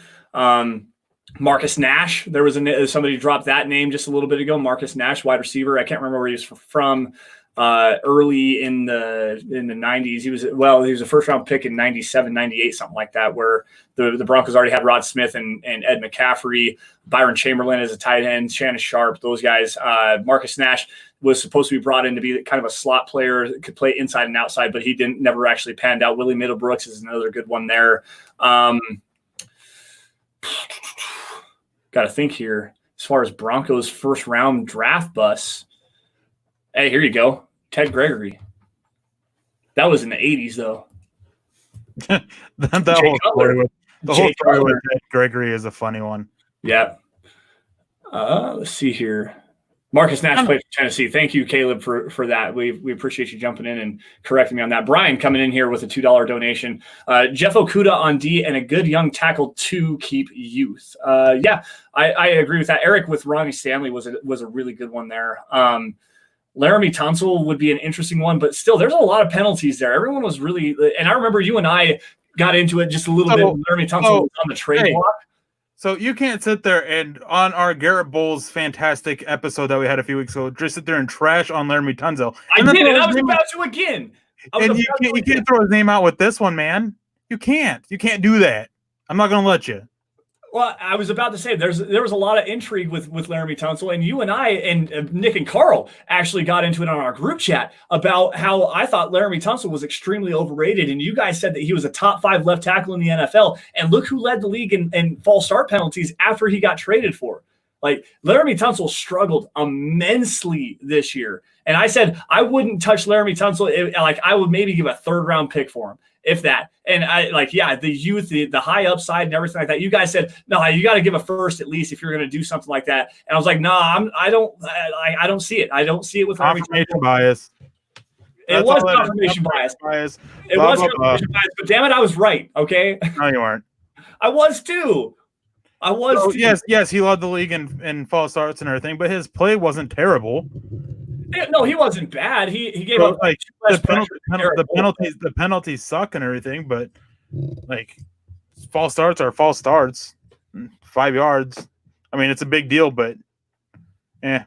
Marcus Nash, there was somebody dropped that name just a little bit ago. Marcus Nash, wide receiver. I can't remember where he was from. Early in the 90s, he was a first round pick in 97, 98, something like that, where the Broncos already had Rod Smith and Ed McCaffrey, Byron Chamberlain as a tight end, Shannon Sharp, those guys. Marcus Nash was supposed to be brought in to be kind of a slot player that could play inside and outside, but he never actually panned out. Willie Middlebrooks is another good one there. Got to think here as far as Broncos first round draft busts. Hey, here you go. Ted Gregory. That was in the 80s, though. the whole story with Ted Gregory is a funny one. Yeah. Let's see here. Marcus Nash played for Tennessee. Thank you, Caleb, for that. We appreciate you jumping in and correcting me on that. Brian coming in here with a $2 donation. Jeff Okudah on D and a good young tackle to keep youth. Yeah, I agree with that. Erick with Ronnie Stanley was a really good one there. Laremy Tunsil would be an interesting one, but still, there's a lot of penalties there. Everyone was really – and I remember you and I got into it just a little bit. Laremy Tunsil was on the trade block. So you can't sit there and on our Garrett Bowles fantastic episode that we had a few weeks ago, just sit there and trash on Laremy Tunsil. I did, and I was about to again. And you can't throw his name out with this one, man. You can't. You can't do that. I'm not going to let you. Well, I was about to say there was a lot of intrigue with Laremy Tunsil, and you and I and Nick and Carl actually got into it on our group chat about how I thought Laremy Tunsil was extremely overrated, and you guys said that he was a top 5 left tackle in the NFL, and look who led the league in false start penalties after he got traded for. Like, Laremy Tunsil struggled immensely this year, and I said I wouldn't touch Laremy Tunsil. I would maybe give a 3rd round pick for him, if that. And the youth, the high upside and everything like that. You guys said, no, you got to give a 1st at least if you're going to do something like that. And I was like, no, I don't see it. I don't see it with confirmation bias. It was confirmation bias. It was confirmation bias, but damn it, I was right. Okay. No, you aren't. I was too. Yes, he led the league in false starts and everything, but his play wasn't terrible. No, he wasn't bad. He gave up like the penalties suck and everything, but like false starts are false starts. 5 yards. I mean, it's a big deal, but All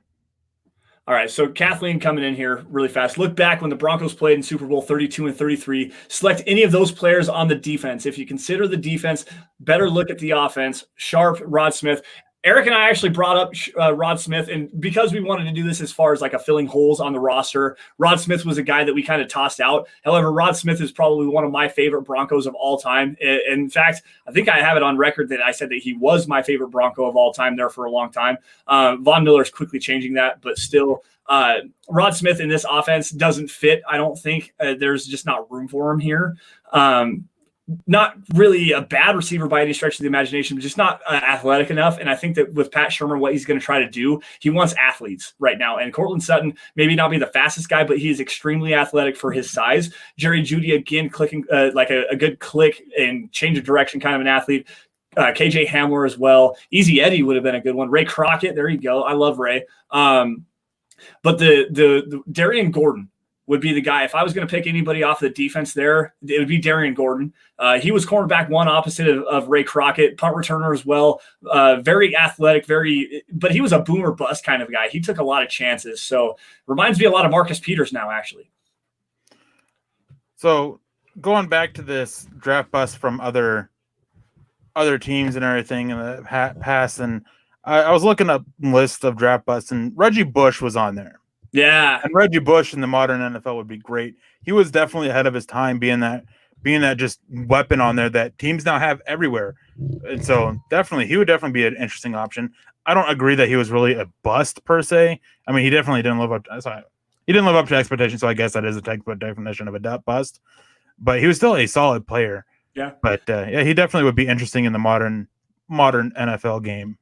right, so Kathleen coming in here really fast. Look back when the Broncos played in Super Bowl 32 and 33. Select any of those players on the defense. If you consider the defense, better look at the offense. Sharp, Rod Smith. Erick and I actually brought up Rod Smith, and because we wanted to do this as far as like a filling holes on the roster, Rod Smith was a guy that we kind of tossed out. However, Rod Smith is probably one of my favorite Broncos of all time. In fact, I think I have it on record that I said that he was my favorite Bronco of all time there for a long time. Von Miller's quickly changing that, but still, Rod Smith in this offense doesn't fit. I don't think there's just not room for him here. Not really a bad receiver by any stretch of the imagination, but just not athletic enough. And I think that with Pat Shurmur, what he's going to try to do, he wants athletes right now. And Cortland Sutton, maybe not be the fastest guy, but he's extremely athletic for his size. Jerry Jeudy, again, clicking like a good click and change of direction kind of an athlete. KJ Hamler as well. Easy Eddie would have been a good one. Ray Crockett, there you go. I love Ray. But the Darian Gordon would be the guy. If I was going to pick anybody off the defense there, it would be Darian Gordon. He was cornerback 1 opposite of Ray Crockett, punt returner as well. Very athletic, but he was a boomer bust kind of guy. He took a lot of chances. So reminds me a lot of Marcus Peters now, actually. So going back to this draft bust from other teams and everything in the past, and I was looking up a list of draft busts, and Reggie Bush was on there. Yeah. And Reggie Bush in the modern NFL would be great. He was definitely ahead of his time, being that just weapon on there that teams now have everywhere. And so he would definitely be an interesting option. I don't agree that he was really a bust per se. I mean, he definitely didn't live up to expectations, so I guess that is a textbook definition of a bust. But he was still a solid player. Yeah. But he definitely would be interesting in the modern NFL game.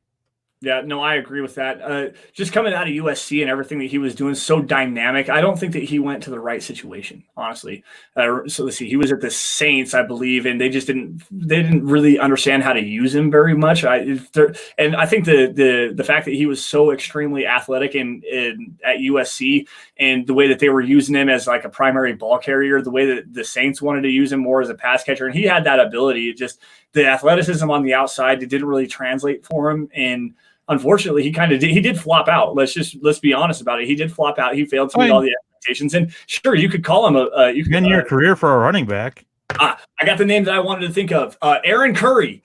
Yeah, no, I agree with that. Just coming out of USC and everything that he was doing, so dynamic. I don't think that he went to the right situation, honestly. So let's see, he was at the Saints, I believe, and they didn't really understand how to use him very much. And I think the fact that he was so extremely athletic in at USC and the way that they were using him as like a primary ball carrier, the way that the Saints wanted to use him more as a pass catcher, and he had that ability. Just the athleticism on the outside, it didn't really translate for him. And unfortunately, he did flop out. Let's be honest about it. He did flop out. He failed to meet all the expectations. And sure, you could call him a your career for a running back. I got the name that I wanted to think of. Aaron Curry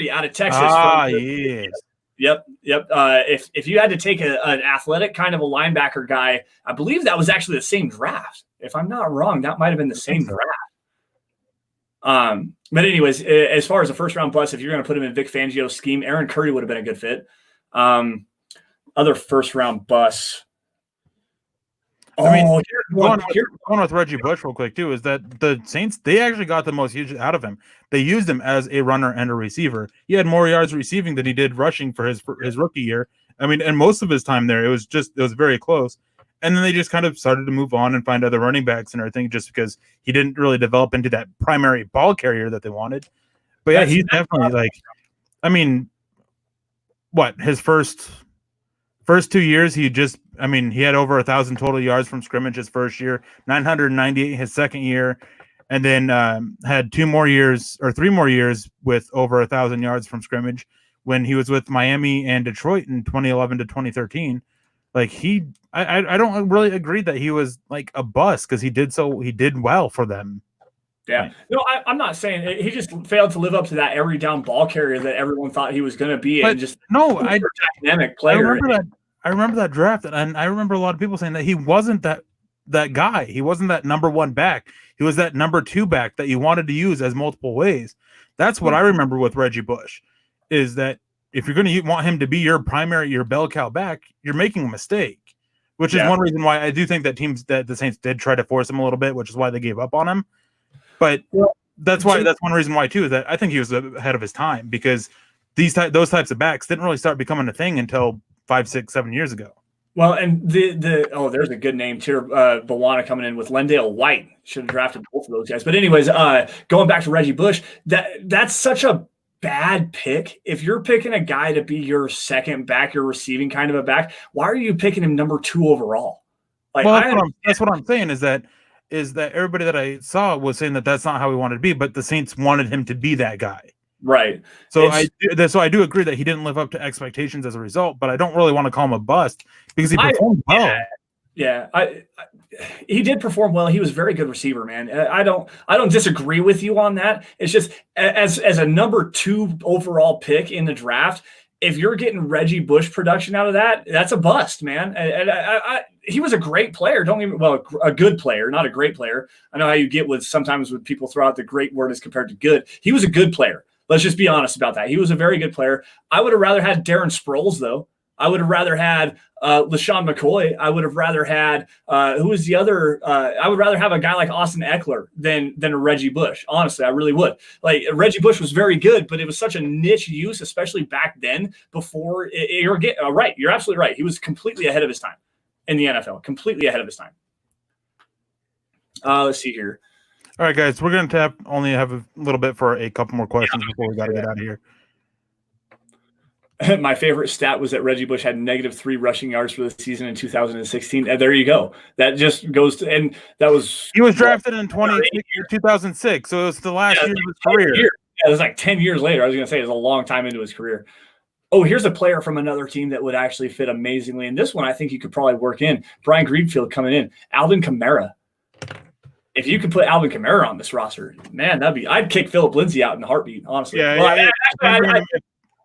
out of Texas. Yes. Yep. If you had to take an athletic kind of a linebacker guy, I believe that was actually the same draft. If I'm not wrong, that might have been the same draft. But anyways, as far as a first round bust, if you're going to put him in Vic Fangio's scheme, Aaron Curry would have been a good fit. Other first round busts. Going with Reggie Bush real quick too, is that the Saints, they actually got the most usage out of him. They used him as a runner and a receiver. He had more yards receiving than he did rushing for his rookie year. I mean, and most of his time there, it was very close. And then they just kind of started to move on and find other running backs and everything, just because he didn't really develop into that primary ball carrier that they wanted. But yeah, he's definitely like, I mean, his first 2 years, he had over 1,000 total yards from scrimmage his first year, 998 his second year, and then had 3 more years with over 1,000 yards from scrimmage when he was with Miami and Detroit in 2011 to 2013. Like I don't really agree that he was like a bust, because he did well for them. Yeah, no, I'm not saying he just failed to live up to that every down ball carrier that everyone thought he was going to be, and just dynamic player. I remember that draft, and I remember a lot of people saying that he wasn't that guy. He wasn't that number one back. He was that number two back that you wanted to use as multiple ways. That's what I remember with Reggie Bush, is that if you're going to want him to be your bell cow back, you're making a mistake, which is one reason why I do think that the Saints did try to force him a little bit, which is why they gave up on him. But that's one reason why too, is that I think he was ahead of his time, because those types of backs didn't really start becoming a thing until 5, 6, 7 years ago. Well, and there's a good name too. Bawana coming in with Lendale White. Should have drafted both of those guys. But anyways, going back to Reggie Bush, that's such a bad pick. If you're picking a guy to be your second back, your receiving kind of a back, why are you picking him number 2 overall? Like, that's what I'm saying is that everybody that I saw was saying that that's not how he wanted to be, but the Saints wanted him to be that guy. Right. So I do agree that he didn't live up to expectations as a result, but I don't really want to call him a bust, because he performed well. Yeah, he did perform well. He was a very good receiver, man. I don't disagree with you on that. It's just as a number 2 overall pick in the draft, if you're getting Reggie Bush production out of that, that's a bust, man. And he was a great player. A good player, not a great player. I know how you get sometimes when people throw out the great word as compared to good. He was a good player. Let's just be honest about that. He was a very good player. I would have rather had Darren Sproles, though. I would have rather had LaShawn McCoy. I would have rather had who was the other? I would rather have a guy like Austin Eckler than a Reggie Bush. Honestly, I really would. Like, Reggie Bush was very good, but it was such a niche use, especially back then. Before you're right, you're absolutely right. He was completely ahead of his time in the NFL. Completely ahead of his time. Let's see here. All right, guys, we're going to only have a little bit for a couple more questions before we got to get out of here. My favorite stat was that Reggie Bush had -3 rushing yards for the season in 2016. And there you go. That just goes to, and that was, he was drafted in 2006, so it was the last year of his career. Yeah, it was like 10 years later. I was going to say it was a long time into his career. Oh, here's a player from another team that would actually fit amazingly. And this one, I think you could probably work in. Brian Greenfield coming in. Alvin Kamara. If you could put Alvin Kamara on this roster, man, I'd kick Philip Lindsay out in a heartbeat, honestly. Yeah, well,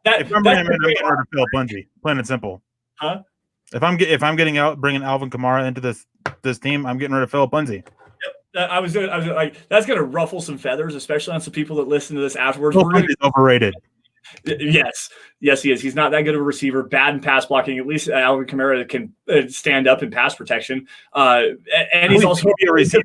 if I'm getting rid of Philip Lindsay, plain and simple. Huh? If I'm getting out, bringing Alvin Kamara into this team, I'm getting rid of Philip Lindsay. Yep. I was like, that's going to ruffle some feathers, especially on some people that listen to this afterwards. He's overrated. Yes, he is. He's not that good of a receiver. Bad in pass blocking. At least Alvin Kamara can stand up in pass protection. And he's also a receiver.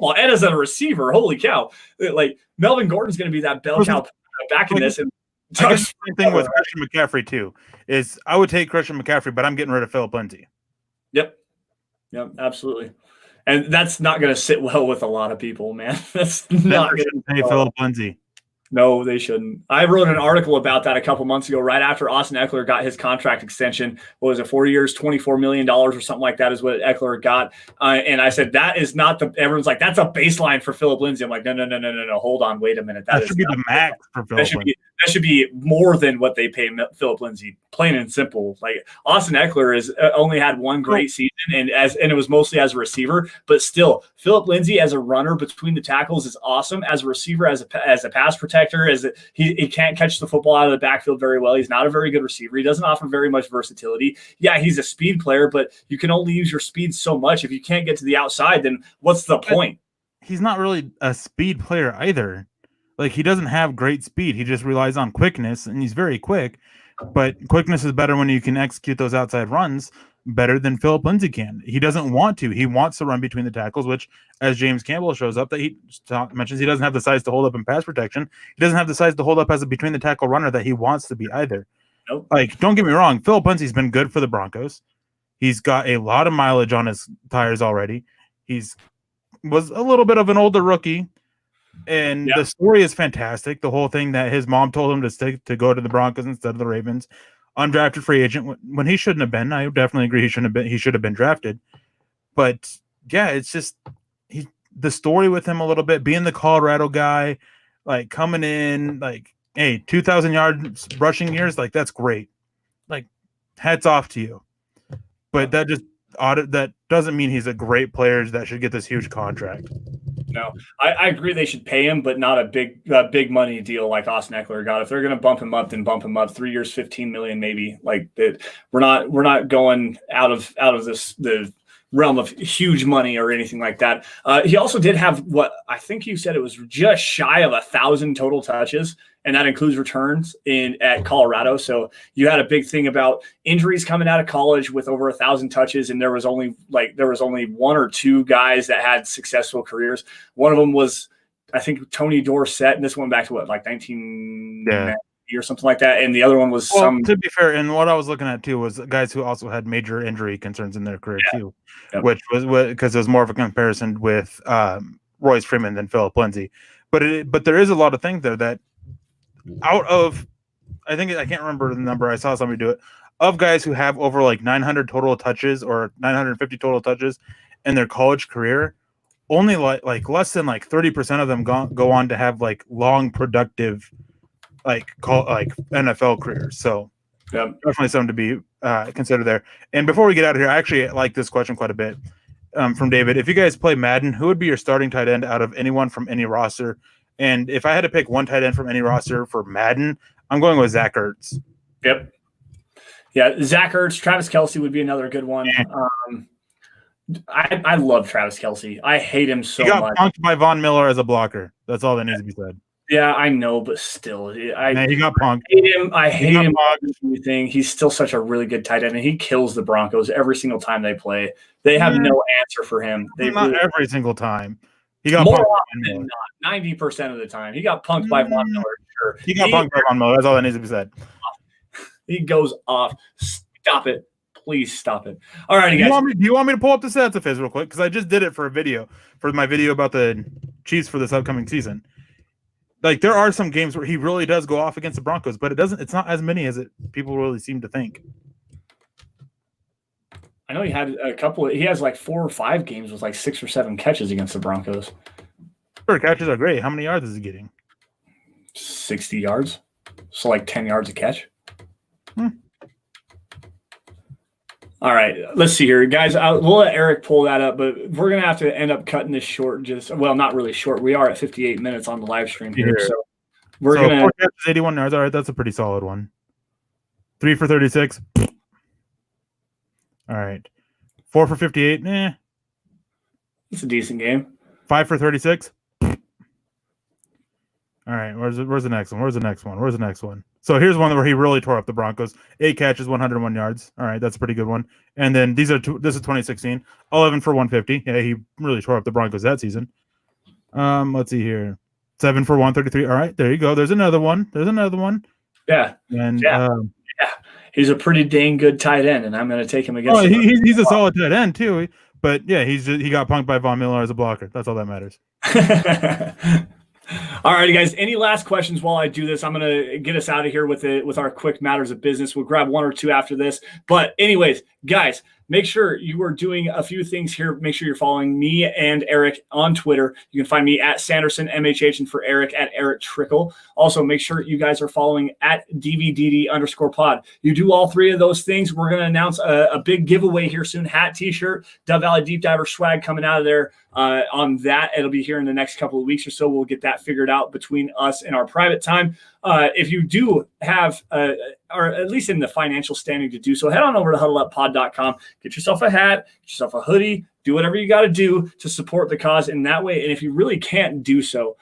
football and as a receiver. Holy cow! Like Melvin Gordon's going to be that bell cow back in this. And I guess the same thing with Christian McCaffrey too. Is I would take Christian McCaffrey, but I'm getting rid of Philip Lindsay. Yep, absolutely. And that's not going to sit well with a lot of people, man. That's not going to pay Philip Lindsay. No, they shouldn't. I wrote an article about that a couple months ago, right after Austin Ekeler got his contract extension. What was it, 4 years, $24 million or something like that is what Ekeler got. And I said, that is not everyone's like, that's a baseline for Philip Lindsay. I'm like, no. Hold on. Wait a minute. That should be the max for Philip Lindsay. That should be more than what they pay Philip Lindsay, plain and simple. Like Austin Ekeler has only had one great season, and it was mostly as a receiver. But still, Philip Lindsay as a runner between the tackles is awesome. As a receiver, as a pass protector, he can't catch the football out of the backfield very well. He's not a very good receiver. He doesn't offer very much versatility. Yeah, he's a speed player, but you can only use your speed so much. If you can't get to the outside, then what's the point? He's not really a speed player either. Like, he doesn't have great speed. He just relies on quickness, and he's very quick. But quickness is better when you can execute those outside runs better than Philip Lindsay can. He doesn't want to. He wants to run between the tackles, which, as James Campbell shows up, that he mentions, he doesn't have the size to hold up in pass protection. He doesn't have the size to hold up as a between the tackle runner that he wants to be either. Nope. Like, don't get me wrong. Philip Lindsay's been good for the Broncos. He's got a lot of mileage on his tires already. Was a little bit of an older rookie. And the story is fantastic. The whole thing that his mom told him to go to the Broncos instead of the Ravens, undrafted free agent when he shouldn't have been. I definitely agree he shouldn't have been. He should have been drafted. But yeah, it's just the story with him a little bit, being the Colorado guy, like coming in, like, hey, 2,000 yards rushing years, like that's great. Like, hats off to you. But that doesn't mean he's a great player that should get this huge contract. No, I agree they should pay him, but not a big money deal like Austin Ekeler got. If they're going to bump him up, then bump him up. 3 years, $15 million, maybe. Like that, we're not going out of the realm of huge money or anything like that. He also did have what I think you said it was just shy of 1,000 total touches, and that includes returns at Colorado. So you had a big thing about injuries coming out of college with over 1,000 touches, and there was only one or two guys that had successful careers. One of them was, I think, Tony Dorsett, and this went back to what, like 1990 or something like that. And the other one was to be fair, and what I was looking at too was guys who also had major injury concerns in their career too, which was because it was more of a comparison with Royce Freeman than Philip Lindsay. But there is a lot of things there that out of, I can't remember the number. I saw somebody do it, of guys who have over like 900 total touches or 950 total touches in their college career, only like less than like 30% of them go on to have like long productive like NFL careers. So definitely something to be considered there. And before we get out of here, I actually like this question quite a bit from David. If you guys play Madden, who would be your starting tight end out of anyone from any roster? And if I had to pick one tight end from any roster for Madden, I'm going with Zach Ertz. Yep. Yeah, Zach Ertz, Travis Kelce would be another good one. I love Travis Kelce. I hate him so much. He got punked by Von Miller as a blocker. That's all that needs to be said. Yeah, I know, but still, he got punked. I hate him. Everything. He's still such a really good tight end, and he kills the Broncos every single time they play. They have no answer for him. Not every single time. He got more often than not. 90% of the time, he got punked by Von Miller. Sure, he got punked by Von Miller. That's all that needs to be said. He goes off. Stop it. Please stop it. All right, guys. Do you want me to pull up the stats of his real quick? Because I just did it for my video about the Chiefs for this upcoming season. Like, there are some games where he really does go off against the Broncos, but it's not as many as people really seem to think. I know he had he has like 4 or 5 games with like 6 or 7 catches against the Broncos. Sure, catches are great. How many yards is he getting? 60 yards. So like 10 yards a catch. All right, let's see here, guys. We'll let Eric pull that up, but we're going to have to end up cutting this short. Not really short. We are at 58 minutes on the live stream here. So we're going to – 81 yards. All right, that's a pretty solid one. 3 for 36. All right. 4 for 58. It's a decent game. 5 for 36. All right, where's the next one? So here's one where he really tore up the Broncos. 8 catches, 101 yards. All right, that's a pretty good one. And then this is 2016. 11 for 150. Yeah, he really tore up the Broncos that season. Let's see here. 7 for 133. All right, there you go. There's another one. Yeah. And yeah. He's a pretty dang good tight end, and I'm going to take him against. He's a solid tight end too. But yeah, he got punked by Von Miller as a blocker. That's all that matters. All righty, guys. Any last questions while I do this? I'm going to get us out of here with our quick matters of business. We'll grab one or two after this. But anyways, guys, make sure you are doing a few things here. Make sure you're following me and Erick on Twitter. You can find me at Sanderson, MHH, and for Erick at Erick Trickel. Also, make sure you guys are following at DVDD_pod. You do all three of those things. We're going to announce a big giveaway here soon. Hat, t-shirt, Dove Valley Deep Diver swag coming out of there on that. It'll be here in the next couple of weeks or so. We'll get that figured out between us and our private time. If you do have, or at least in the financial standing to do so, head on over to huddleuppod.com. Get yourself a hat, get yourself a hoodie, do whatever you got to do to support the cause in that way. And if you really can't do so,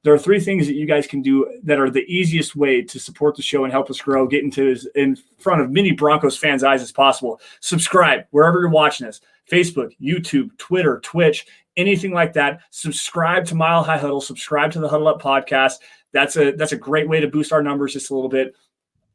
there are three things that you guys can do that are the easiest way to support the show and help us grow, get into in front of many Broncos fans' eyes as possible. Subscribe wherever you're watching this. Facebook, YouTube, Twitter, Twitch, anything like that. Subscribe to Mile High Huddle. Subscribe to the Huddle Up podcast. That's a great way to boost our numbers just a little bit.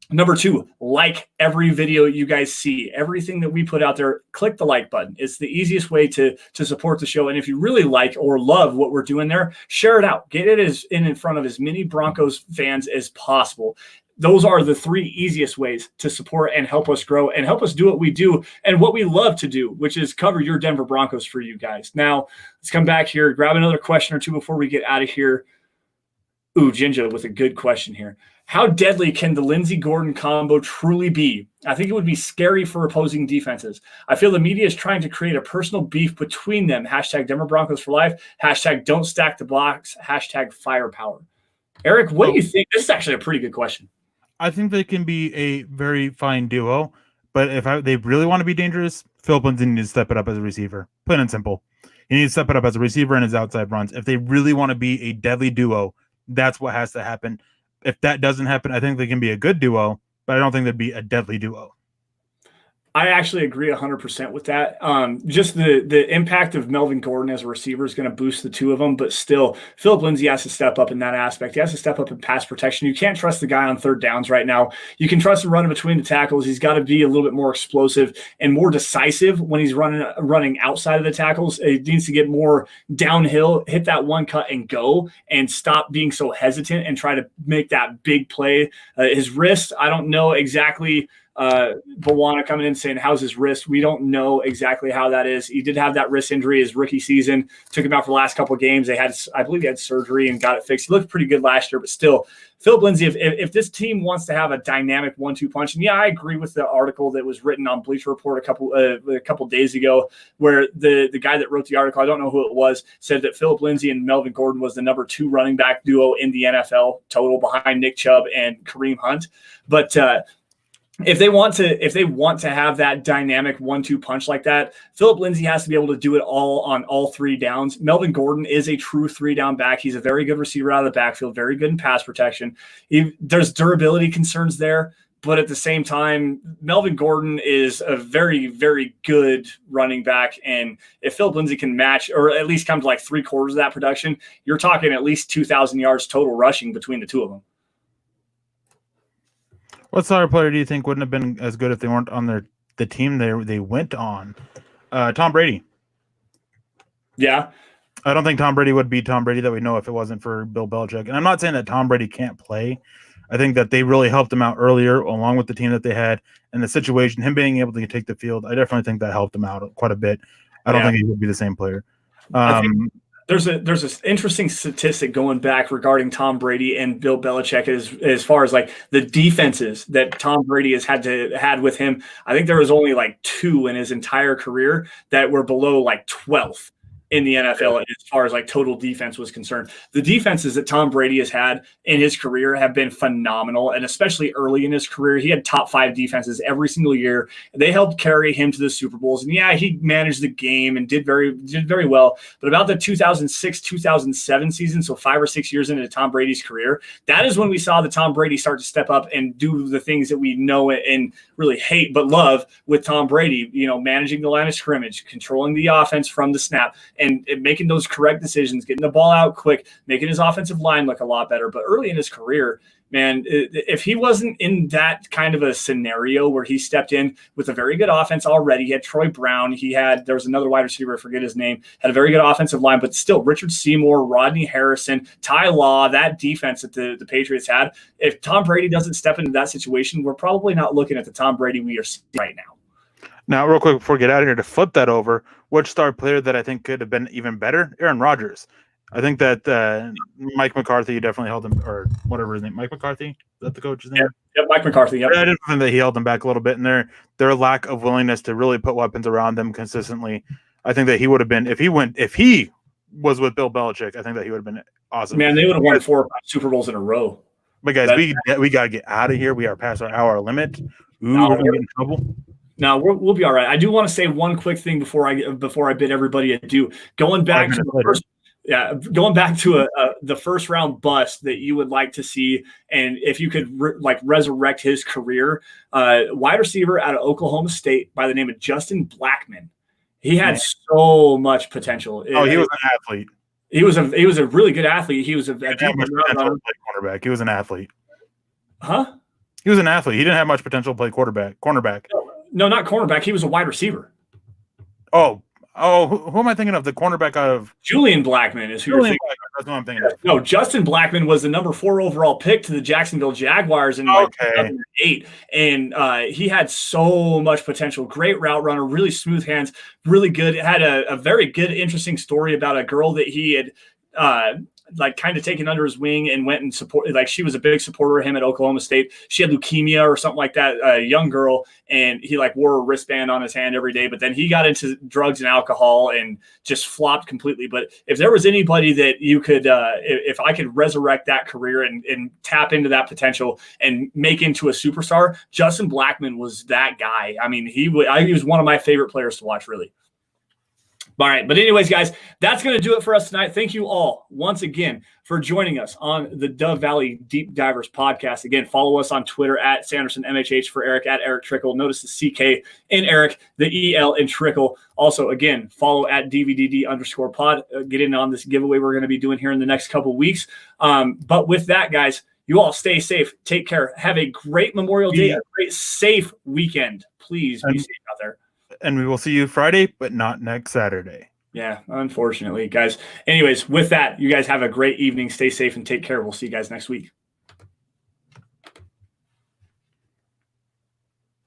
Number two, like every video you guys see. Everything that we put out there, click the like button. It's the easiest way to support the show. And if you really like or love what we're doing there, share it out. Get it in front of as many Broncos fans as possible. Those are the three easiest ways to support and help us grow and help us do what we do and what we love to do, which is cover your Denver Broncos for you guys. Now, let's come back here, grab another question or two before we get out of here. Ooh, Jinja with a good question here. How deadly can the Lindsay Gordon combo truly be? I think it would be scary for opposing defenses. I feel the media is trying to create a personal beef between them. Hashtag Denver Broncos for life. Hashtag don't stack the box. Hashtag firepower. Erick, what do you think? This is actually a pretty good question. I think they can be a very fine duo, but if they really want to be dangerous, Philip Lindsay needs to step it up as a receiver. Plain and simple. He needs to step it up as a receiver in his outside runs. If they really want to be a deadly duo, that's what has to happen. If that doesn't happen, I think they can be a good duo, but I don't think they'd be a deadly duo. I actually agree 100% with that. Just the impact of Melvin Gordon as a receiver is going to boost the two of them, but still, Philip Lindsay has to step up in that aspect. He has to step up in pass protection. You can't trust the guy on third downs right now. You can trust him running between the tackles. He's got to be a little bit more explosive and more decisive when he's running outside of the tackles. He needs to get more downhill, hit that one cut and go, and stop being so hesitant and try to make that big play. His wrist, I don't know exactly. Bawana coming in saying, how's his wrist? We don't know exactly how that is. He did have that wrist injury his rookie season. Took him out for the last couple of games. I believe he had surgery and got it fixed. He looked pretty good last year, but still, Philip Lindsay, if this team wants to have a dynamic 1-2 punch, and yeah, I agree with the article that was written on Bleacher Report a couple days ago, where the guy that wrote the article, I don't know who it was, said that Philip Lindsay and Melvin Gordon was the number 2 running back duo in the NFL total behind Nick Chubb and Kareem Hunt. But if they want to have that dynamic 1-2 punch like that, Philip Lindsay has to be able to do it all on all 3 downs. Melvin Gordon is a true 3-down back. He's a very good receiver out of the backfield, very good in pass protection. There's durability concerns there, but at the same time, Melvin Gordon is a very, very good running back. And if Philip Lindsay can match or at least come to like 3/4 of that production, you're talking at least 2,000 yards total rushing between the two of them. What star player do you think wouldn't have been as good if they weren't on the team they went on? Tom Brady. Yeah. I don't think Tom Brady would be Tom Brady that we know if it wasn't for Bill Belichick. And I'm not saying that Tom Brady can't play. I think that they really helped him out earlier along with the team that they had and the situation, him being able to take the field. I definitely think that helped him out quite a bit. I don't think he would be the same player. There's this interesting statistic going back regarding Tom Brady and Bill Belichick as far as like the defenses that Tom Brady has had with him. I think there was only like 2 in his entire career that were below like 12th in the NFL as far as like total defense was concerned. The defenses that Tom Brady has had in his career have been phenomenal, and especially early in his career, he had top 5 defenses every single year. They helped carry him to the Super Bowls, and yeah, he managed the game and did very well. But about the 2006-2007 season, so 5 or 6 years into Tom Brady's career, that is when we saw the Tom Brady start to step up and do the things that we know and really hate but love with Tom Brady. You know, managing the line of scrimmage, controlling the offense from the snap. and making those correct decisions, getting the ball out quick, making his offensive line look a lot better. But early in his career, man, if he wasn't in that kind of a scenario where he stepped in with a very good offense already, he had Troy Brown, there was another wide receiver, I forget his name, had a very good offensive line, but still Richard Seymour, Rodney Harrison, Ty Law, that defense that the Patriots had. If Tom Brady doesn't step into that situation, we're probably not looking at the Tom Brady we are seeing right now. Now, real quick before we get out of here, to flip that over, which star player that I think could have been even better? Aaron Rodgers. I think that Mike McCarthy definitely held him, or whatever his name. Mike McCarthy? Is that the coach's name? Yep, Mike McCarthy. Yep. I didn't think that he held them back a little bit, and their lack of willingness to really put weapons around them consistently. I think that he would have been, if he was with Bill Belichick, I think that he would have been awesome. Man, they would have won 4 or 5 Super Bowls in a row. But guys, we got to get out of here. We are past our hour limit. We're going to get in trouble. No, we'll be all right. I do want to say one quick thing before I bid everybody adieu. Going back to the first round bust that you would like to see, and if you could resurrect his career, wide receiver out of Oklahoma State by the name of Justin Blackmon. He had so much potential. He was an athlete. He was a really good athlete. He was a cornerback. He was an athlete. Huh? He was an athlete. He didn't have much potential to play cornerback. No, not cornerback. He was a wide receiver. Oh, who am I thinking of? The cornerback out of Julian Blackmon is who you're thinking. That's what I'm thinking of. No, Justin Blackmon was the number 4 overall pick to the Jacksonville Jaguars in 2008, and he had so much potential. Great route runner, really smooth hands, really good. Had a very good, interesting story about a girl that he had kind of taken under his wing and went and supported. She was a big supporter of him at Oklahoma State. She had leukemia or something like that, a young girl, and he wore a wristband on his hand every day. But then he got into drugs and alcohol and just flopped completely. But if there was anybody that you could, if I could resurrect that career and tap into that potential and make into a superstar, Justin Blackmon was that guy. I mean, he was one of my favorite players to watch, really. All right. But anyways, guys, that's going to do it for us tonight. Thank you all once again for joining us on the Dove Valley Deep Divers podcast. Again, follow us on Twitter at Sanderson MHH for Eric, at Erick Trickel. Notice the CK in Eric, the EL in Trickel. Also, again, follow at DVDD_pod. Get in on this giveaway we're going to be doing here in the next couple of weeks. But with that, guys, you all stay safe. Take care. Have a great Memorial Day, a great safe weekend. Please be safe out there. And we will see you Friday, but not next Saturday. Yeah, unfortunately, guys. Anyways, with that, you guys have a great evening. Stay safe and take care. We'll see you guys next week.